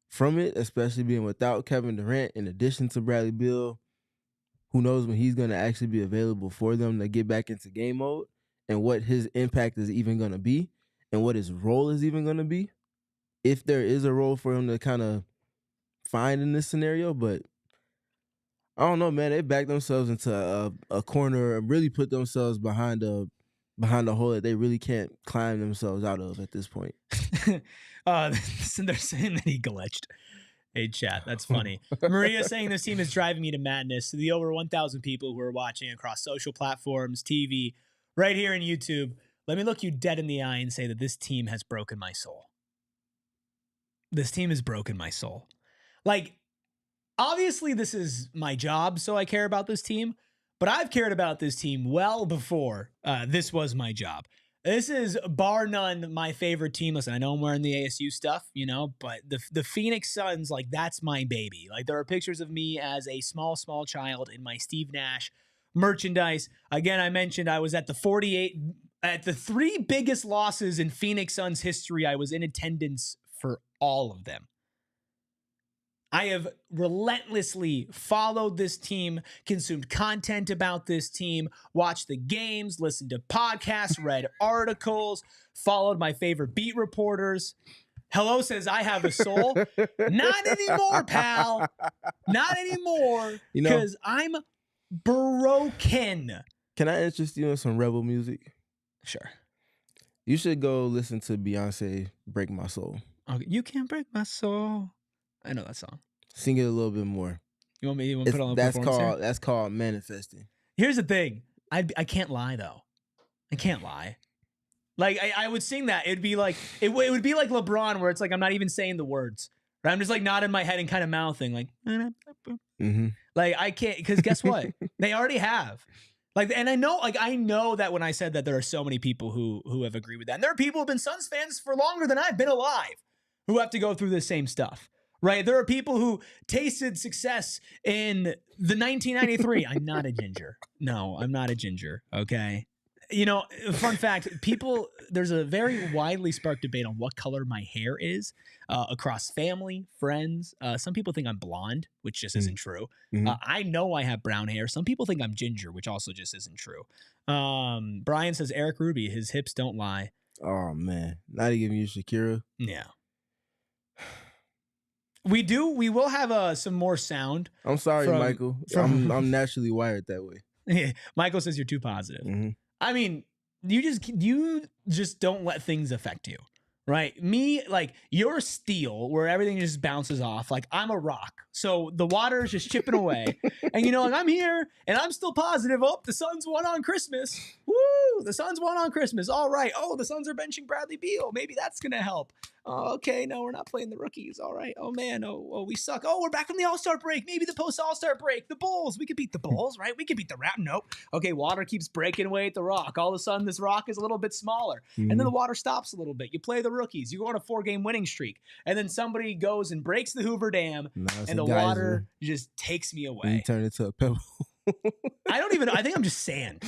from it, especially being without Kevin Durant, in addition to Bradley Beal. Who knows when he's going to actually be available for them to get back into game mode and what his impact is even going to be and what his role is even going to be, if there is a role for him to kind of find in this scenario. But I don't know, man. They backed themselves into a corner and really put themselves behind a hole that they really can't climb themselves out of at this point. So they're saying that he glitched. Hey, chat. That's funny. Maria saying this team is driving me to madness. To the over 1,000 people who are watching across social platforms, TV, right here in YouTube, let me look you dead in the eye and say that this team has broken my soul. This team has broken my soul. Like, obviously, this is my job, so I care about this team. But I've cared about this team well before this was my job. This is, bar none, my favorite team. Listen, I know I'm wearing the ASU stuff, you know, but the Phoenix Suns, like, that's my baby. Like, there are pictures of me as a small child in my Steve Nash merchandise. Again, I mentioned I was at the 3 biggest losses in Phoenix Suns history. I was in attendance for all of them. I have relentlessly followed this team, consumed content about this team, watched the games, listened to podcasts, read articles, followed my favorite beat reporters. Hello says, I have a soul. Not anymore, pal. Not anymore. You know, Because I'm broken. can I interest you in some rebel music? Sure. You should go listen to Beyonce "Break My Soul." Okay. You can't break my soul. I know that song. Sing it a little bit more. You want me to put on a performance here? That's called manifesting. Here's the thing. I can't lie though. I can't lie. Like I would sing that. It'd be like it would be like LeBron, where it's like I'm not even saying the words. Right? I'm just like nodding my head and kind of mouthing like. Mm-hmm. Like I can't, because guess what? They already have. Like, and I know that when I said that, there are so many people who have agreed with that. And there are people who've been Suns fans for longer than I've been alive who have to go through this same stuff. Right? There are people who tasted success in the 1993. I'm not a ginger. No, I'm not a ginger. Okay. You know, fun fact, there's a very widely sparked debate on what color my hair is across family, friends. Some people think I'm blonde, which just isn't true. Mm-hmm. I know I have brown hair. Some people think I'm ginger, which also just isn't true. Brian says, Eric Ruby, his hips don't lie. Oh, man. Not to give you Shakira. Yeah. We will have some more sound. I'm sorry, Michael. I'm naturally wired that way. Yeah. Michael says you're too positive. Mm-hmm. I mean, you just don't let things affect you, right? Me, like, you're steel where everything just bounces off. Like, I'm a rock. So the water is just chipping away. And, you know, like, I'm here and I'm still positive. Oh, the Suns won on Christmas. Woo! The Suns won on Christmas. All right. Oh, the Suns are benching Bradley Beal. Maybe that's going to help. Oh, okay, no, we're not playing the rookies. All right. Oh, man. Oh, we suck. Oh, we're back from the All-Star break. Maybe the post-All-Star break. The Bulls. We could beat the Bulls, right? We could beat the Rap. Nope. Okay, water keeps breaking away at the rock. All of a sudden, this rock is a little bit smaller. Mm-hmm. And then the water stops a little bit. You play the rookies. You go on a 4-game winning streak. And then somebody goes and breaks the Hoover Dam. And the water just takes me away. You turn into a pebble. I think I'm just sand.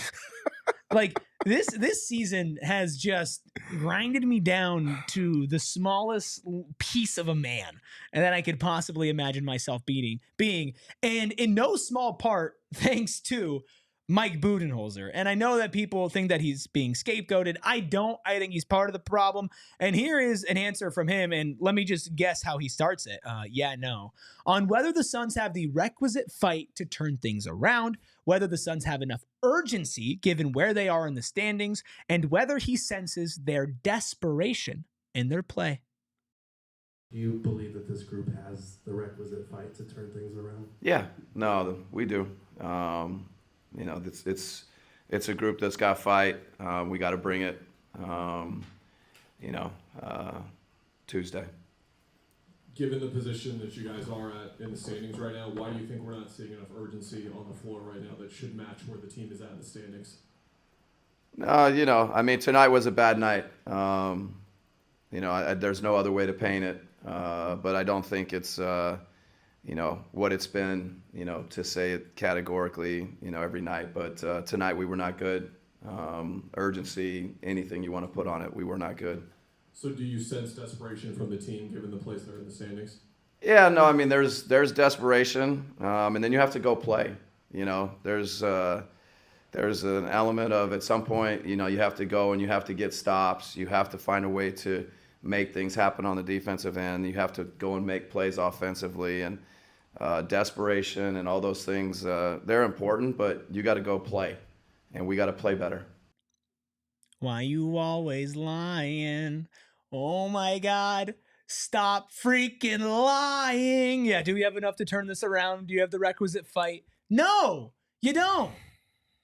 Like, this season has just grinded me down to the smallest piece of a man and that I could possibly imagine myself being, and in no small part thanks to Mike Budenholzer. And I know that people think that he's being scapegoated. I don't. I think he's part of the problem. And here is an answer from him, and let me just guess how he starts it. No. On whether the Suns have the requisite fight to turn things around, whether the Suns have enough urgency given where they are in the standings, and whether he senses their desperation in their play. Do you believe that this group has the requisite fight to turn things around? Yeah, no, we do. You know, it's a group that's got fight. We got to bring it. Tuesday. Given the position that you guys are at in the standings right now, why do you think we're not seeing enough urgency on the floor right now that should match where the team is at in the standings? I mean, tonight was a bad night. There's no other way to paint it. But I don't think it's, what it's been, to say it categorically, every night. But tonight we were not good. Urgency, anything you want to put on it, we were not good. So do you sense desperation from the team given the place they're in the standings? Yeah, no, I mean, there's desperation, and then you have to go play. There's an element of at some point, you have to go and you have to get stops. You have to find a way to make things happen on the defensive end. You have to go and make plays offensively, and desperation and all those things, they're important, but you got to go play, and we got to play better. Why you always lying? Oh my God. Stop freaking lying. Yeah, do we have enough to turn this around? Do you have the requisite fight? No, you don't.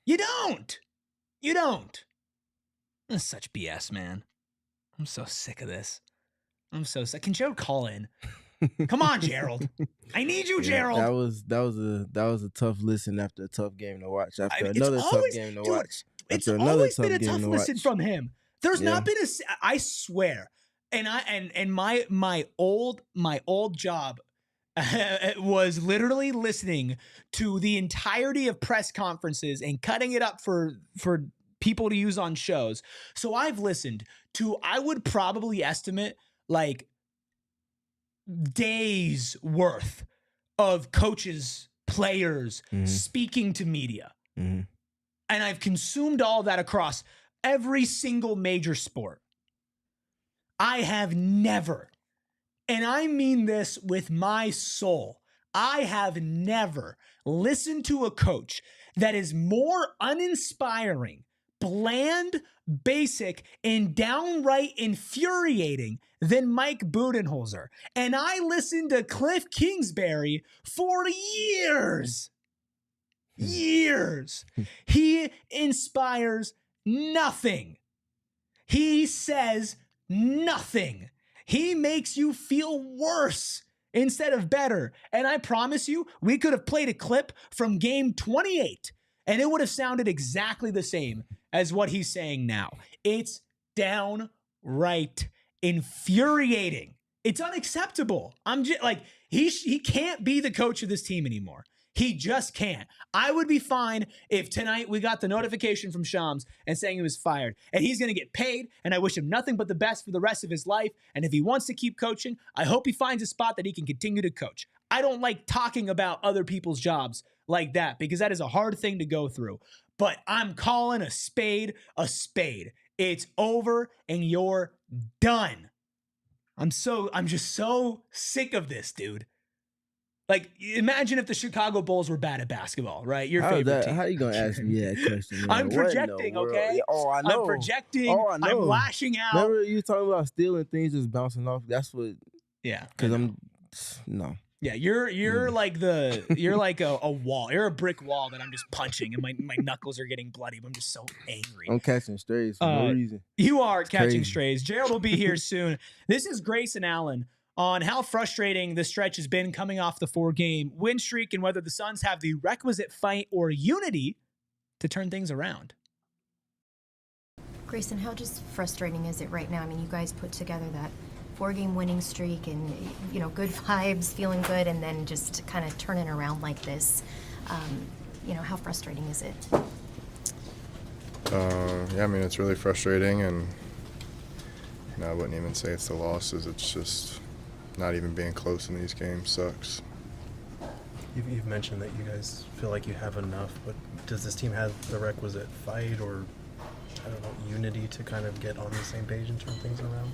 You don't. You don't. That's such BS, man. I'm so sick of this. I'm so sick. Can Gerald call in? Come on, Gerald. I need you, Gerald. That was a tough listen after a tough game to watch. After It's another always- tough game to dude, watch. It's After another always been a tough game tough to listen watch. from him. There's not Yeah. been I swear. And my old job was literally listening to the entirety of press conferences and cutting it up for people to use on shows. So I've listened to, I would probably estimate like days worth of coaches, players speaking to media. Mhm. And I've consumed all that across every single major sport. I have never, and I mean this with my soul, I have never listened to a coach that is more uninspiring, bland, basic, and downright infuriating than Mike Budenholzer. And I listened to Cliff Kingsbury for years. Years. He inspires nothing. He says nothing. He makes you feel worse instead of better. And I promise you, we could have played a clip from game 28 and it would have sounded exactly the same as what he's saying now. It's downright infuriating. It's unacceptable. I'm just like, he can't be the coach of this team anymore. He just can't. I would be fine if tonight we got the notification from Shams and saying he was fired. And he's going to get paid, and I wish him nothing but the best for the rest of his life. And if he wants to keep coaching, I hope he finds a spot that he can continue to coach. I don't like talking about other people's jobs like that because that is a hard thing to go through. But I'm calling a spade a spade. It's over and you're done. I'm just so sick of this, dude. Like, imagine if the Chicago Bulls were bad at basketball, right? Your favorite team. How you gonna ask me that question? Man? I'm What in the projecting, world? okay? Oh, I know. I'm projecting. Oh, I know. I'm lashing out. Remember you talking about stealing things just bouncing off? That's what. Yeah. Because no. Yeah, you're like you're like a wall. You're a brick wall that I'm just punching, and my knuckles are getting bloody. But I'm just so angry. I'm catching strays for no reason. You are catching crazy. strays. Gerald will be here soon. This is Grayson Allen on how frustrating the stretch has been coming off the 4-game win streak and whether the Suns have the requisite fight or unity to turn things around. Grayson, how just frustrating is it right now? I mean, you guys put together that 4-game winning streak and, you know, good vibes, feeling good, and then just kind of turning around like this. You know, how frustrating is it? Yeah, I mean, it's really frustrating, and you know, I wouldn't even say it's the losses. It's just not even being close in these games sucks. You've mentioned that you guys feel like you have enough, but does this team have the requisite fight or, I don't know, unity to kind of get on the same page and turn things around?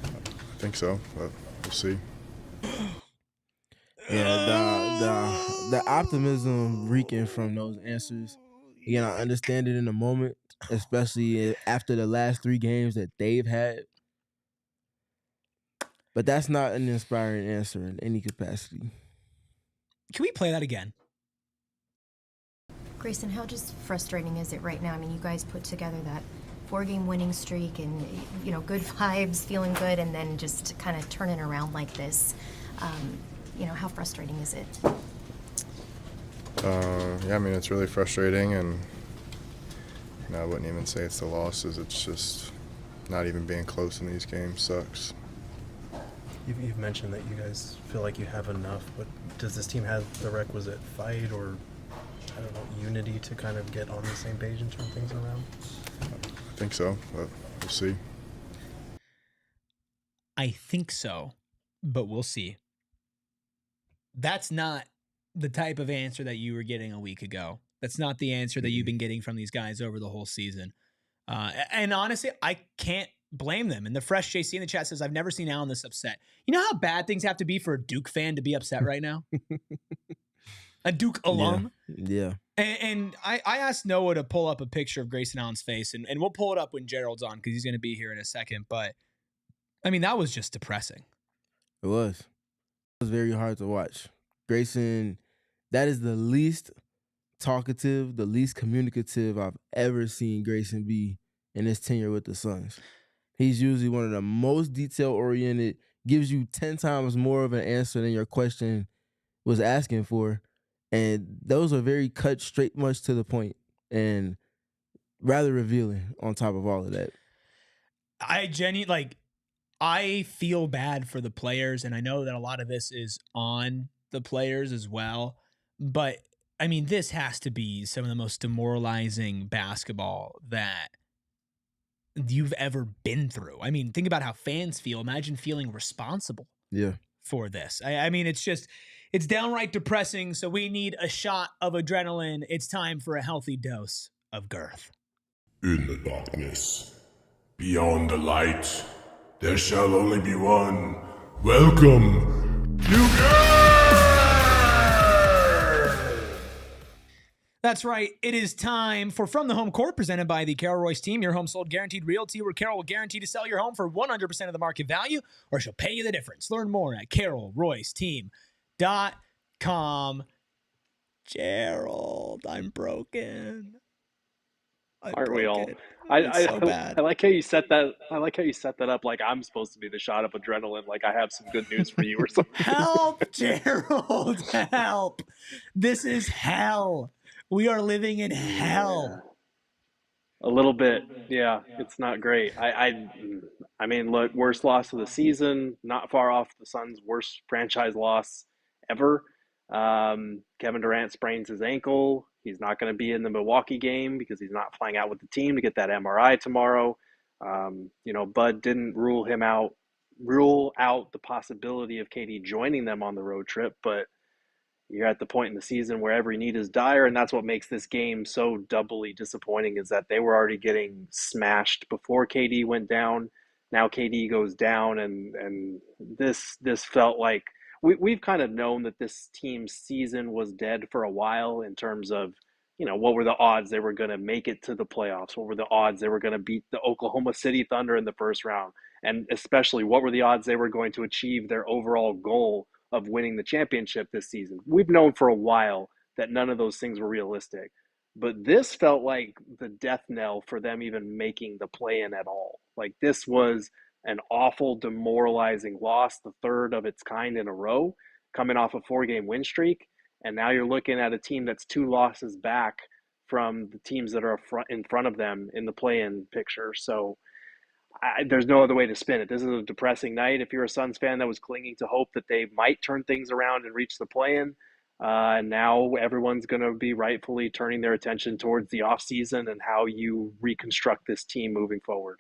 I think so, but we'll see. Yeah, the optimism reeking from those answers. Again, I understand it in the moment, especially after the last 3 games that they've had. But that's not an inspiring answer in any capacity. Can we play that again? Grayson, how just frustrating is it right now? I mean, you guys put together that 4-game winning streak and, you know, good vibes, feeling good, and then just kind of turning around like this. You know, how frustrating is it? Yeah, I mean, it's really frustrating, and you know, I wouldn't even say it's the losses. It's just not even being close in these games sucks. You've mentioned that you guys feel like you have enough, but does this team have the requisite fight or, I don't know, unity to kind of get on the same page and turn things around? I think so, but we'll see. I think so, but we'll see. That's not the type of answer that you were getting a week ago. That's not the answer that you've been getting from these guys over the whole season. And honestly, I can't blame them. And the fresh JC in the chat says, I've never seen Allen this upset. You know how bad things have to be for a Duke fan to be upset right now? A Duke alum? Yeah. And I asked Noah to pull up a picture of Grayson Allen's face, and we'll pull it up when Gerald's on because he's going to be here in a second. But, I mean, that was just depressing. It was. It was very hard to watch. Grayson, that is the least talkative, the least communicative I've ever seen Grayson be in his tenure with the Suns. He's usually one of the most detail-oriented, gives you 10 times more of an answer than your question was asking for. And those are very cut straight, much to the point, and rather revealing on top of all of that. I feel bad for the players, and I know that a lot of this is on the players as well. But, I mean, this has to be some of the most demoralizing basketball that you've ever been through. I mean, think about how fans feel. Imagine feeling responsible for this. I mean, it's downright depressing, so we need a shot of adrenaline. It's time for a healthy dose of girth. In the darkness, beyond the light, there shall only be one. Welcome to That's right. It is time for From the Home Court, presented by the Carol Royse Team, your home sold guaranteed realty, where Carol will guarantee to sell your home for 100% of the market value, or she'll pay you the difference. Learn more at carolroyseteam.com. Gerald, I'm broken. Aren't we all? So bad. I like how you set that. I like how you set that up. Like I'm supposed to be the shot of adrenaline. Like I have some good news for you or something. Help, Gerald! Help! This is hell. We are living in hell. A little bit, yeah. It's not great. I mean, look, worst loss of the season. Not far off the Suns' worst franchise loss ever. Kevin Durant sprains his ankle. He's not going to be in the Milwaukee game because he's not flying out with the team to get that MRI tomorrow. Bud didn't rule out the possibility of KD joining them on the road trip, but you're at the point in the season where every need is dire, and that's what makes this game so doubly disappointing is that they were already getting smashed before KD went down. Now KD goes down, and this felt like we've kind of known that this team's season was dead for a while in terms of, what were the odds they were going to make it to the playoffs? What were the odds they were going to beat the Oklahoma City Thunder in the first round? And especially, what were the odds they were going to achieve their overall goal of winning the championship this season? We've known for a while that none of those things were realistic. But this felt like the death knell for them even making the play-in at all. Like this was an awful, demoralizing loss, the third of its kind in a row, coming off a 4-game win streak. And now you're looking at a team that's 2 losses back from the teams that are in front of them in the play-in picture. So there's no other way to spin it. This is a depressing night if you're a Suns fan that was clinging to hope that they might turn things around and reach the play-in. Now everyone's going to be rightfully turning their attention towards the offseason and how you reconstruct this team moving forward.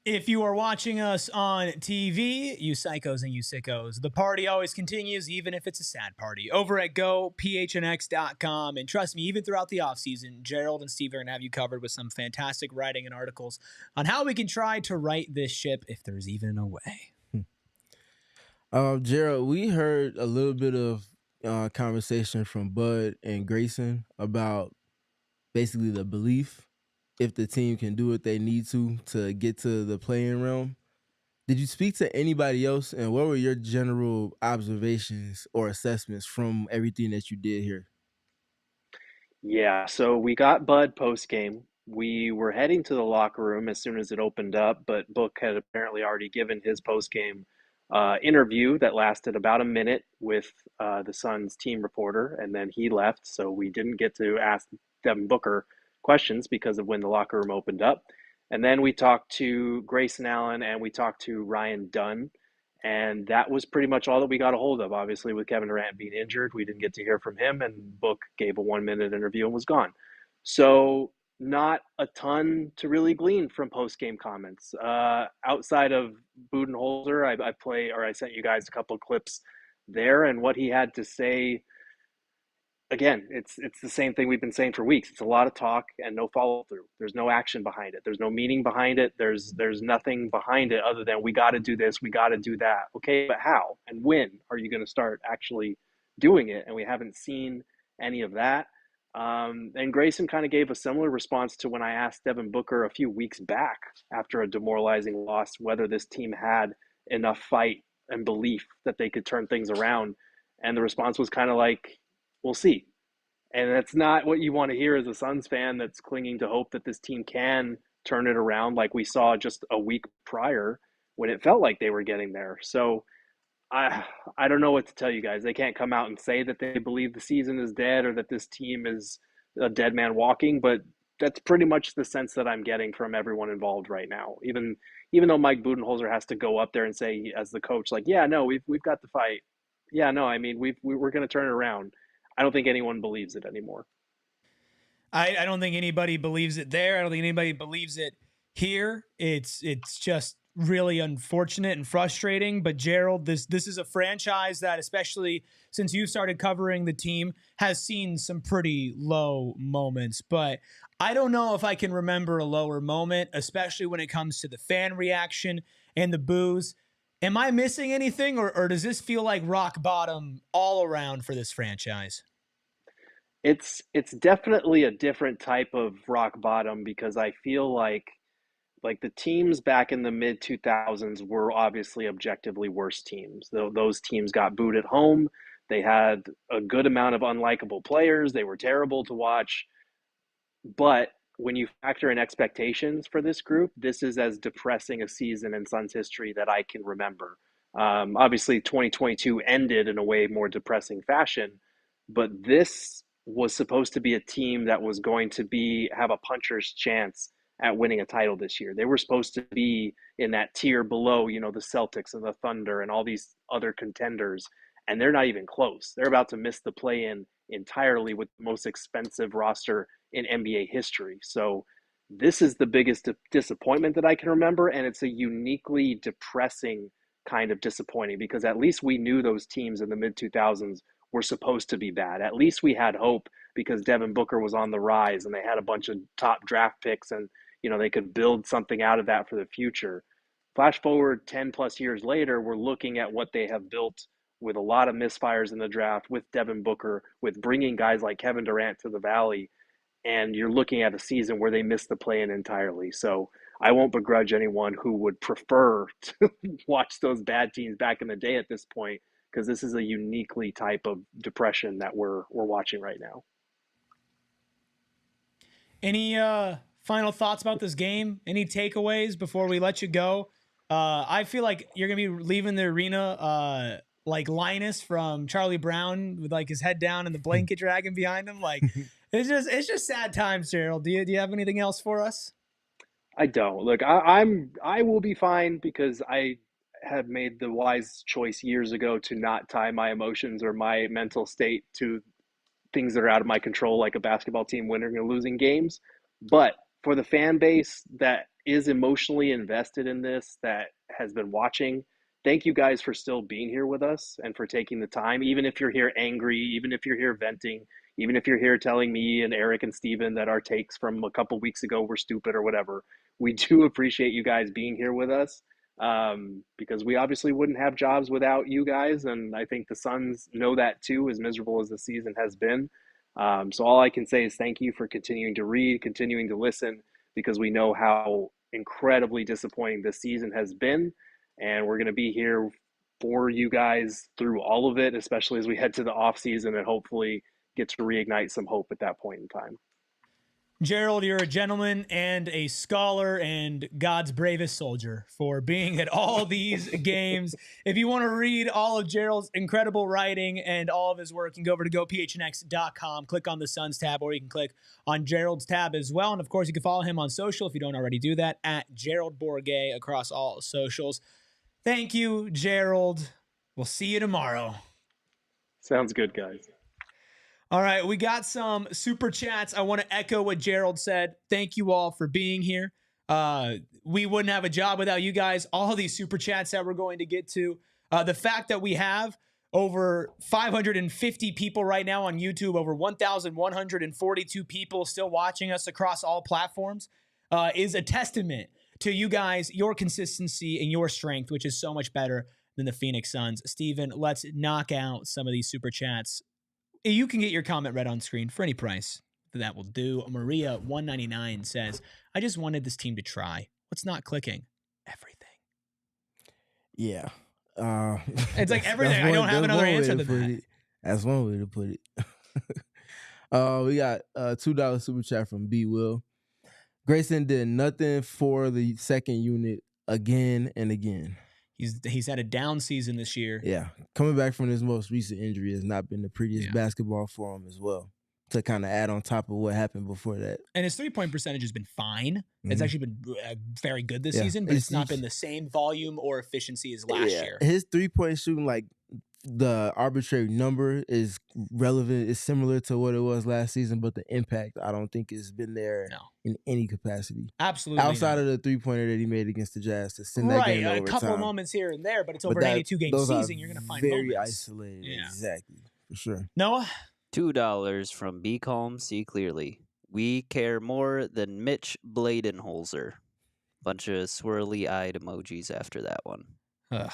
If you are watching us on TV, you psychos and you sickos, the party always continues, even if it's a sad party. Over at GoPHNX.com, and trust me, even throughout the offseason, Gerald and Steve are going to have you covered with some fantastic writing and articles on how we can try to right this ship if there's even a way. Gerald, we heard a little bit of conversation from Bud and Grayson about basically the belief if the team can do what they need to get to the play-in realm. Did you speak to anybody else, and what were your general observations or assessments from everything that you did here? Yeah, so we got Bud post-game. We were heading to the locker room as soon as it opened up, but Book had apparently already given his post-game interview that lasted about a minute with the Suns team reporter, and then he left, so we didn't get to ask Devin Booker questions because of when the locker room opened up. And then we talked to Grayson Allen and we talked to Ryan Dunn, and that was pretty much all that we got a hold of. Obviously, with Kevin Durant being injured, we didn't get to hear from him, and Book gave a 1-minute interview and was gone. So not a ton to really glean from post-game comments. Outside of Budenholzer, I sent you guys a couple of clips there, and what he had to say. Again, it's the same thing we've been saying for weeks. It's a lot of talk and no follow-through. There's no action behind it. There's no meaning behind it. There's nothing behind it other than we got to do this, we got to do that. Okay, but how and when are you going to start actually doing it? And we haven't seen any of that. And Grayson kind of gave a similar response to when I asked Devin Booker a few weeks back after a demoralizing loss whether this team had enough fight and belief that they could turn things around. And the response was kind of like, we'll see. And that's not what you want to hear as a Suns fan that's clinging to hope that this team can turn it around like we saw just a week prior when it felt like they were getting there. So I don't know what to tell you guys. They can't come out and say that they believe the season is dead or that this team is a dead man walking, but that's pretty much the sense that I'm getting from everyone involved right now. Even though Mike Budenholzer has to go up there and say as the coach, like, yeah, no, we've got the fight. Yeah, no, I mean we're going to turn it around. I don't think anyone believes it anymore. I don't think anybody believes it there. I don't think anybody believes it here. It's just really unfortunate and frustrating. But Gerald, this is a franchise that, especially since you started covering the team, has seen some pretty low moments. But I don't know if I can remember a lower moment, especially when it comes to the fan reaction and the boos. Am I missing anything, or does this feel like rock bottom all around for this franchise? It's definitely a different type of rock bottom because I feel like the teams back in the mid 2000s were obviously objectively worse teams. Those teams got booed at home. They had a good amount of unlikable players. They were terrible to watch. But when you factor in expectations for this group, this is as depressing a season in Suns history that I can remember. Obviously, 2022 ended in a way more depressing fashion, but this was supposed to be a team that was going to have a puncher's chance at winning a title this year. They were supposed to be in that tier below, the Celtics and the Thunder and all these other contenders, and they're not even close. They're about to miss the play-in entirely with the most expensive roster in NBA history. So this is the biggest disappointment that I can remember, and it's a uniquely depressing kind of disappointing because at least we knew those teams in the mid-2000s were supposed to be bad. At least we had hope because Devin Booker was on the rise and they had a bunch of top draft picks and they could build something out of that for the future. Flash forward 10 plus years later, we're looking at what they have built with a lot of misfires in the draft, with Devin Booker, with bringing guys like Kevin Durant to the Valley, and you're looking at a season where they missed the play-in entirely. So I won't begrudge anyone who would prefer to watch those bad teams back in the day at this point, because this is a uniquely type of depression that we're watching right now. Any final thoughts about this game? Any takeaways before we let you go? I feel like you're gonna be leaving the arena like Linus from Charlie Brown with like his head down and the blanket dragging behind him. Like it's just sad times, Gerald. Do you have anything else for us? I don't. Look, I will be fine because I have made the wise choice years ago to not tie my emotions or my mental state to things that are out of my control, like a basketball team winning or losing games. But for the fan base that is emotionally invested in this, that has been watching, thank you guys for still being here with us and for taking the time, even if you're here angry, even if you're here venting, even if you're here telling me and Eric and Steven that our takes from a couple weeks ago were stupid or whatever. We do appreciate you guys being here with us because we obviously wouldn't have jobs without you guys. And I think the Suns know that too, as miserable as the season has been. So all I can say is thank you for continuing to read, continuing to listen, because we know how incredibly disappointing this season has been. And we're going to be here for you guys through all of it, especially as we head to the off season and hopefully get to reignite some hope at that point in time. Gerald, you're a gentleman and a scholar and God's bravest soldier for being at all these games. If you want to read all of Gerald's incredible writing and all of his work, you can go over to gophnx.com, click on the Suns tab, or you can click on Gerald's tab as well. And of course, you can follow him on social if you don't already do that, at Gerald Bourguet across all socials. Thank you, Gerald. We'll see you tomorrow. Sounds good, guys. All right, we got some super chats. I want to echo what Gerald said. Thank you all for being here. We wouldn't have a job without you guys. All these super chats that we're going to get to. The fact that we have over 550 people right now on YouTube, over 1,142 people still watching us across all platforms is a testament to you guys, your consistency and your strength, which is so much better than the Phoenix Suns. Steven, let's knock out some of these super chats. You can get your comment read on screen for any price. That will do. Maria 199 says, I just wanted this team to try. What's not clicking? Everything. Yeah. It's like everything. I don't have another answer than that. That's one way to put it. We got a $2 super chat from B. Will. Grayson did nothing for the second unit again and again. He's had a down season this year. Yeah. Coming back from his most recent injury has not been the prettiest basketball for him as well, to kind of add on top of what happened before that. And his three-point percentage has been fine. It's actually been very good this season, but it's not been the same volume or efficiency as last year. His three-point shooting, like the arbitrary number is relevant. It's similar to what it was last season, but the impact, I don't think has been there in any capacity. Absolutely Outside of the three-pointer that he made against the Jazz to send that game to overtime. A couple of moments here and there, but it's over an 82-game season. You're going to find very moments. Isolated. Yeah. Exactly. For sure. Noah? $2 from Be Calm, See Clearly. We care more than Mitch Budenholzer. Bunch of swirly-eyed emojis after that one. Ugh.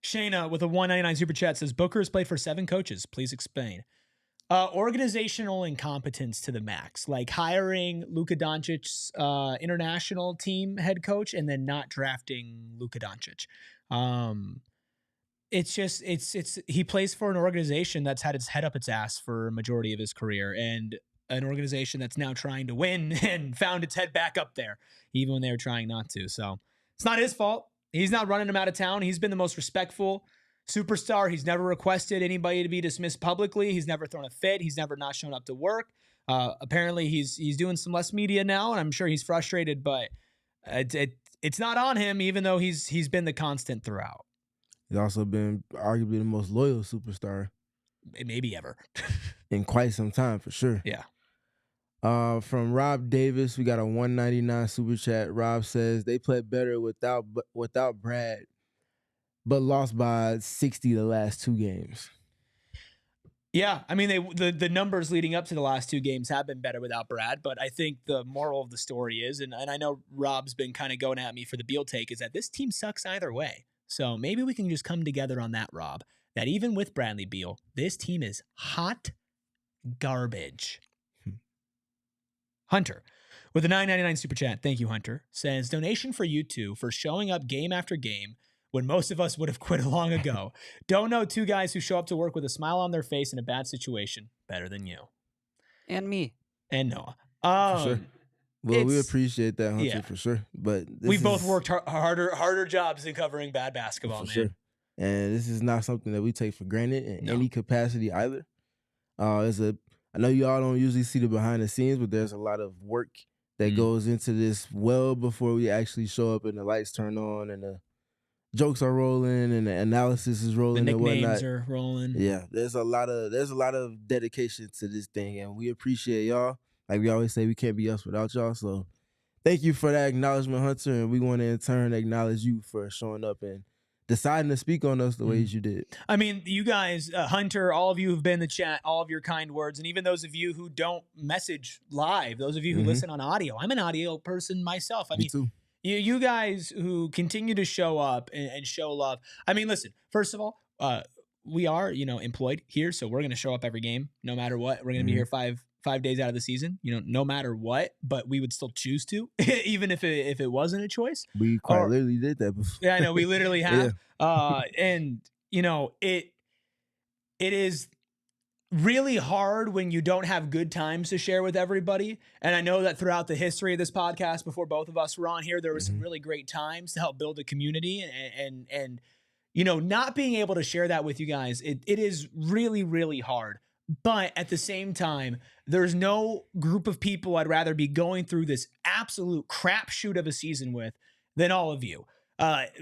Shayna with a $1.99 super chat says, Booker has played for 7 coaches. Please explain. Organizational incompetence to the max, like hiring Luka Doncic's international team head coach and then not drafting Luka Doncic. It's he plays for an organization that's had its head up its ass for a majority of his career, and an organization that's now trying to win and found its head back up there, even when they were trying not to. So it's not his fault. He's not running him out of town. He's been the most respectful superstar. He's never requested anybody to be dismissed publicly. He's never thrown a fit. He's never not shown up to work. Apparently he's doing some less media now, and I'm sure he's frustrated, but it's not on him, even though he's been the constant throughout. He's also been arguably the most loyal superstar. Maybe ever. In quite some time, for sure. Yeah. From Rob Davis, we got a $1.99 super chat. Rob says they played better without Brad, but lost by 60 the last 2 games. Yeah, I mean the numbers leading up to the last 2 games have been better without Brad, but I think the moral of the story is, and I know Rob's been kind of going at me for the Beal take, is that this team sucks either way. So maybe we can just come together on that, Rob, that even with Bradley Beal, this team is hot garbage. Hunter, with a $9.99 super chat, thank you, Hunter, says, donation for you two for showing up game after game when most of us would have quit long ago. Don't know 2 guys who show up to work with a smile on their face in a bad situation better than you. And me. And Noah. For sure. Well, we appreciate that, Hunter, for sure. But we've both worked harder jobs in covering bad basketball, man. Sure. And this is not something that we take for granted in any capacity either. I know y'all don't usually see the behind the scenes, but there's a lot of work that goes into this well before we actually show up and the lights turn on and the jokes are rolling and the analysis is rolling and whatnot. The nicknames are rolling. Yeah, there's a lot of dedication to this thing, and we appreciate y'all. Like we always say, we can't be us without y'all. So thank you for that acknowledgement, Hunter, and we want to in turn acknowledge you for showing up and deciding to speak on us the ways you did. I mean, you guys, Hunter, all of you who've been in the chat, all of your kind words, and even those of you who don't message live, those of you who listen on audio. I'm an audio person myself. I Me too. You guys who continue to show up and show love. I mean, listen, first of all, we are, employed here, so we're going to show up every game, no matter what. We're going to be here five days out of the season, no matter what, but we would still choose to, even if it wasn't a choice. We quite literally did that before. Yeah, I know, we literally have. And it is really hard when you don't have good times to share with everybody. And I know that throughout the history of this podcast, before both of us were on here, there were some really great times to help build a community and not being able to share that with you guys, it is really, really hard. But at the same time, there's no group of people I'd rather be going through this absolute crapshoot of a season with than all of you.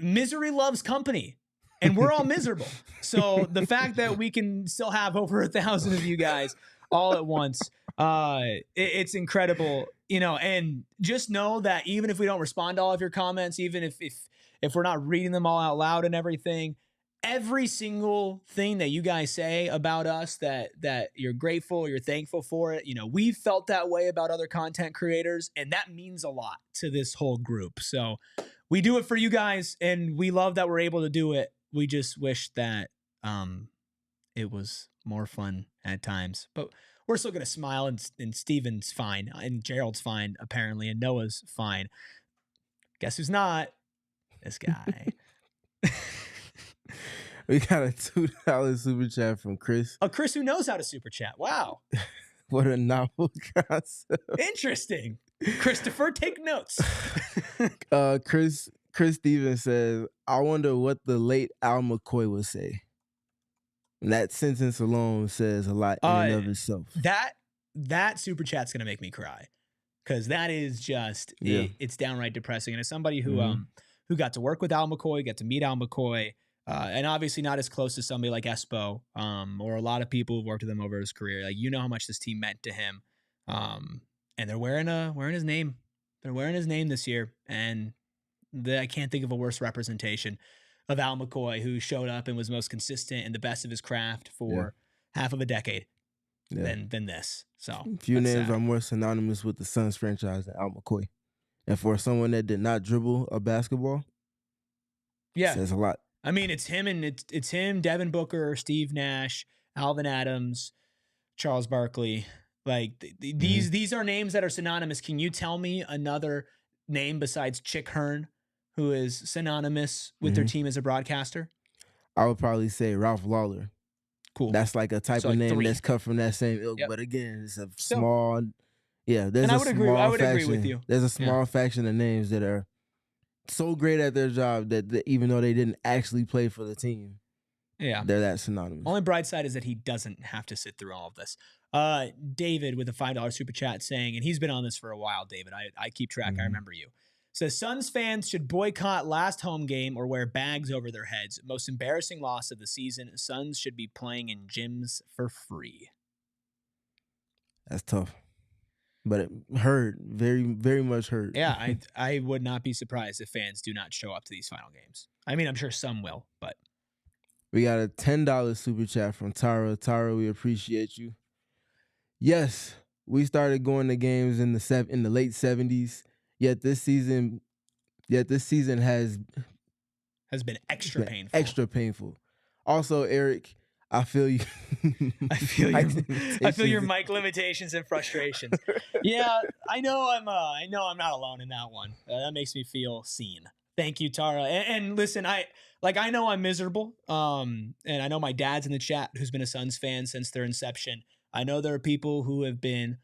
Misery loves company, and we're all miserable. So the fact that we can still have over 1,000 of you guys all at once, it's incredible. And just know that even if we don't respond to all of your comments, even if we're not reading them all out loud and everything, every single thing that you guys say about us that you're grateful, you're thankful for it. We've felt that way about other content creators, and that means a lot to this whole group. So we do it for you guys, and we love that we're able to do it. We just wish that it was more fun at times, but we're still going to smile, and Steven's fine, and Gerald's fine, apparently, and Noah's fine. Guess who's not? This guy. We got a $2 super chat from Chris. A Chris who knows how to super chat. Wow. What a novel concept. Interesting. Christopher, take notes. Chris Stevens says, I wonder what the late Al McCoy would say. And that sentence alone says a lot in and of itself. That super chat's gonna make me cry. Because that is just it's downright depressing. And as somebody who got to work with Al McCoy, got to meet Al McCoy, and obviously not as close as somebody like Espo, or a lot of people who've worked with him over his career, like, you know how much this team meant to him. And they're wearing his name. They're wearing his name this year. And I can't think of a worse representation of Al McCoy, who showed up and was most consistent and the best of his craft for half of a decade than this. So few names are more synonymous with the Suns franchise than Al McCoy. And for someone that did not dribble a basketball, it says a lot. I mean, it's him and it's him, Devin Booker, Steve Nash, Alvin Adams, Charles Barkley. Like these are names that are synonymous. Can you tell me another name besides Chick Hearn who is synonymous with their team as a broadcaster? I would probably say Ralph Lawler. Cool. That's like a type of name that's cut from that same ilk. But again, it's a small, there's I would agree with you. There's a small faction of names that are so great at their job that even though they didn't actually play for the team, they're that synonymous. Only bright side is that he doesn't have to sit through all of this. David with a $5 super chat saying, and he's been on this for a while, David, I keep track, I remember you. Says Suns fans should boycott last home game or wear bags over their heads. Most embarrassing loss of the season. Suns should be playing in gyms for free. That's tough. But it hurt. Very, very much hurt. Yeah, I would not be surprised if fans do not show up to these final games. I mean, I'm sure some will, but. We got a $10 super chat from Tara. Tara, we appreciate you. Yes, we started going to games in the late 70s. Yet this season has been extra painful. Extra painful. Also, Eric, I feel you. I feel your mic limitations and frustrations. Yeah, I know I'm not alone in that one. That makes me feel seen. Thank you, Tara. And listen, I know I'm miserable. And I know my dad's in the chat who's been a Suns fan since their inception. I know there are people who have been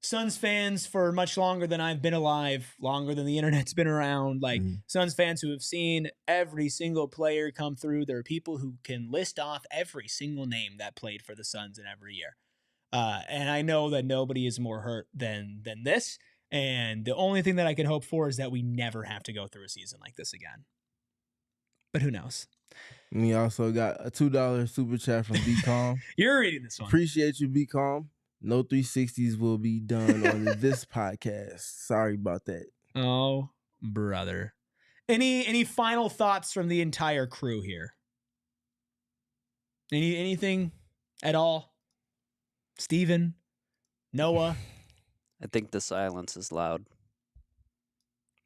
Suns fans for much longer than I've been alive, longer than the internet's been around. Like Suns fans who have seen every single player come through. There are people who can list off every single name that played for the Suns in every year. And I know that nobody is more hurt than this. And the only thing that I can hope for is that we never have to go through a season like this again. But who knows? We also got a $2 super chat from Be Calm. You're reading this one. Appreciate you, Be Calm. No 360s will be done on this podcast. Sorry about that. Oh, brother. Any final thoughts from the entire crew here? Anything at all? Steven? Noah? I think the silence is loud.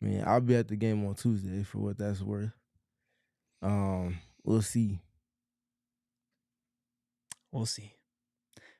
Man, I'll be at the game on Tuesday for what that's worth. We'll see. We'll see.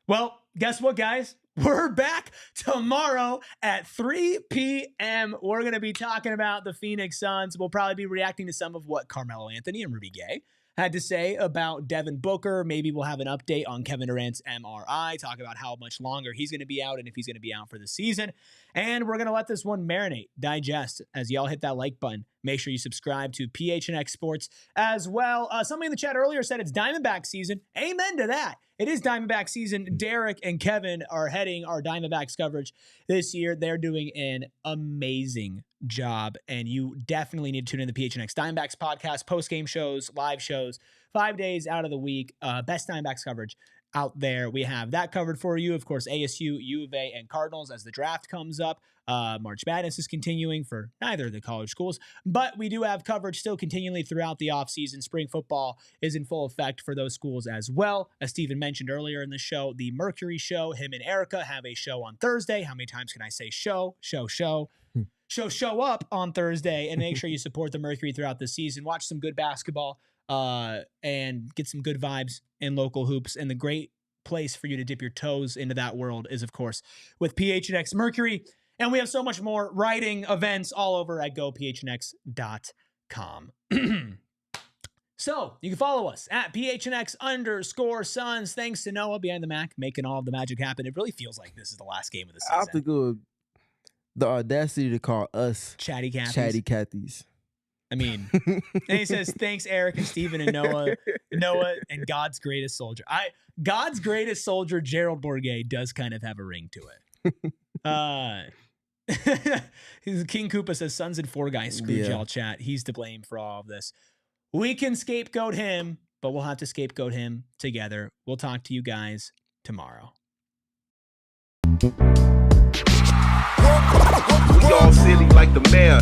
Well, guess what, guys? We're back tomorrow at 3 p.m. We're going to be talking about the Phoenix Suns. We'll probably be reacting to some of what Carmelo Anthony and Rudy Gay had to say about Devin Booker. Maybe we'll have an update on Kevin Durant's MRI, talk about how much longer he's going to be out and if he's going to be out for the season. And we're going to let this one marinate, digest. As y'all hit that like button, make sure you subscribe to PHNX Sports as well. Somebody in the chat earlier said it's Diamondback season. Amen to that. It is Diamondback season. Derek and Kevin are heading our Diamondbacks coverage this year. They're doing an amazing job, and you definitely need to tune in the PHNX Diamondbacks podcast, post-game shows, live shows, 5 days out of the week. Best Diamondbacks coverage out there. We have that covered for you. Of course, ASU, U of A, and Cardinals as the draft comes up. March Madness is continuing for neither of the college schools, but we do have coverage still continually throughout the offseason. Spring football is in full effect for those schools as well. As Steven mentioned earlier in the show, the Mercury Show, him and Erica have a show on Thursday. How many times can I say show up on Thursday? And make sure you support the Mercury throughout the season. Watch some good basketball and get some good vibes in local hoops. And the great place for you to dip your toes into that world is, of course, with PHNX Mercury. And we have so much more writing events all over at gophnx.com. So you can follow us at PHNX_Suns. Thanks to Noah behind the Mac, making all of the magic happen. It really feels like this is the last game of the season. I have to go with the audacity to call us Chatty Cathy's. Chatty Cathy's. I mean, and he says, thanks, Eric and Steven and Noah and God's greatest soldier. God's greatest soldier, Gerald Bourguet, does kind of have a ring to it. King Koopa says, Suns and 4 guys screwed y'all, chat. He's to blame for all of this. We can scapegoat him, but we'll have to scapegoat him together. We'll talk to you guys tomorrow. We all silly like the mayor.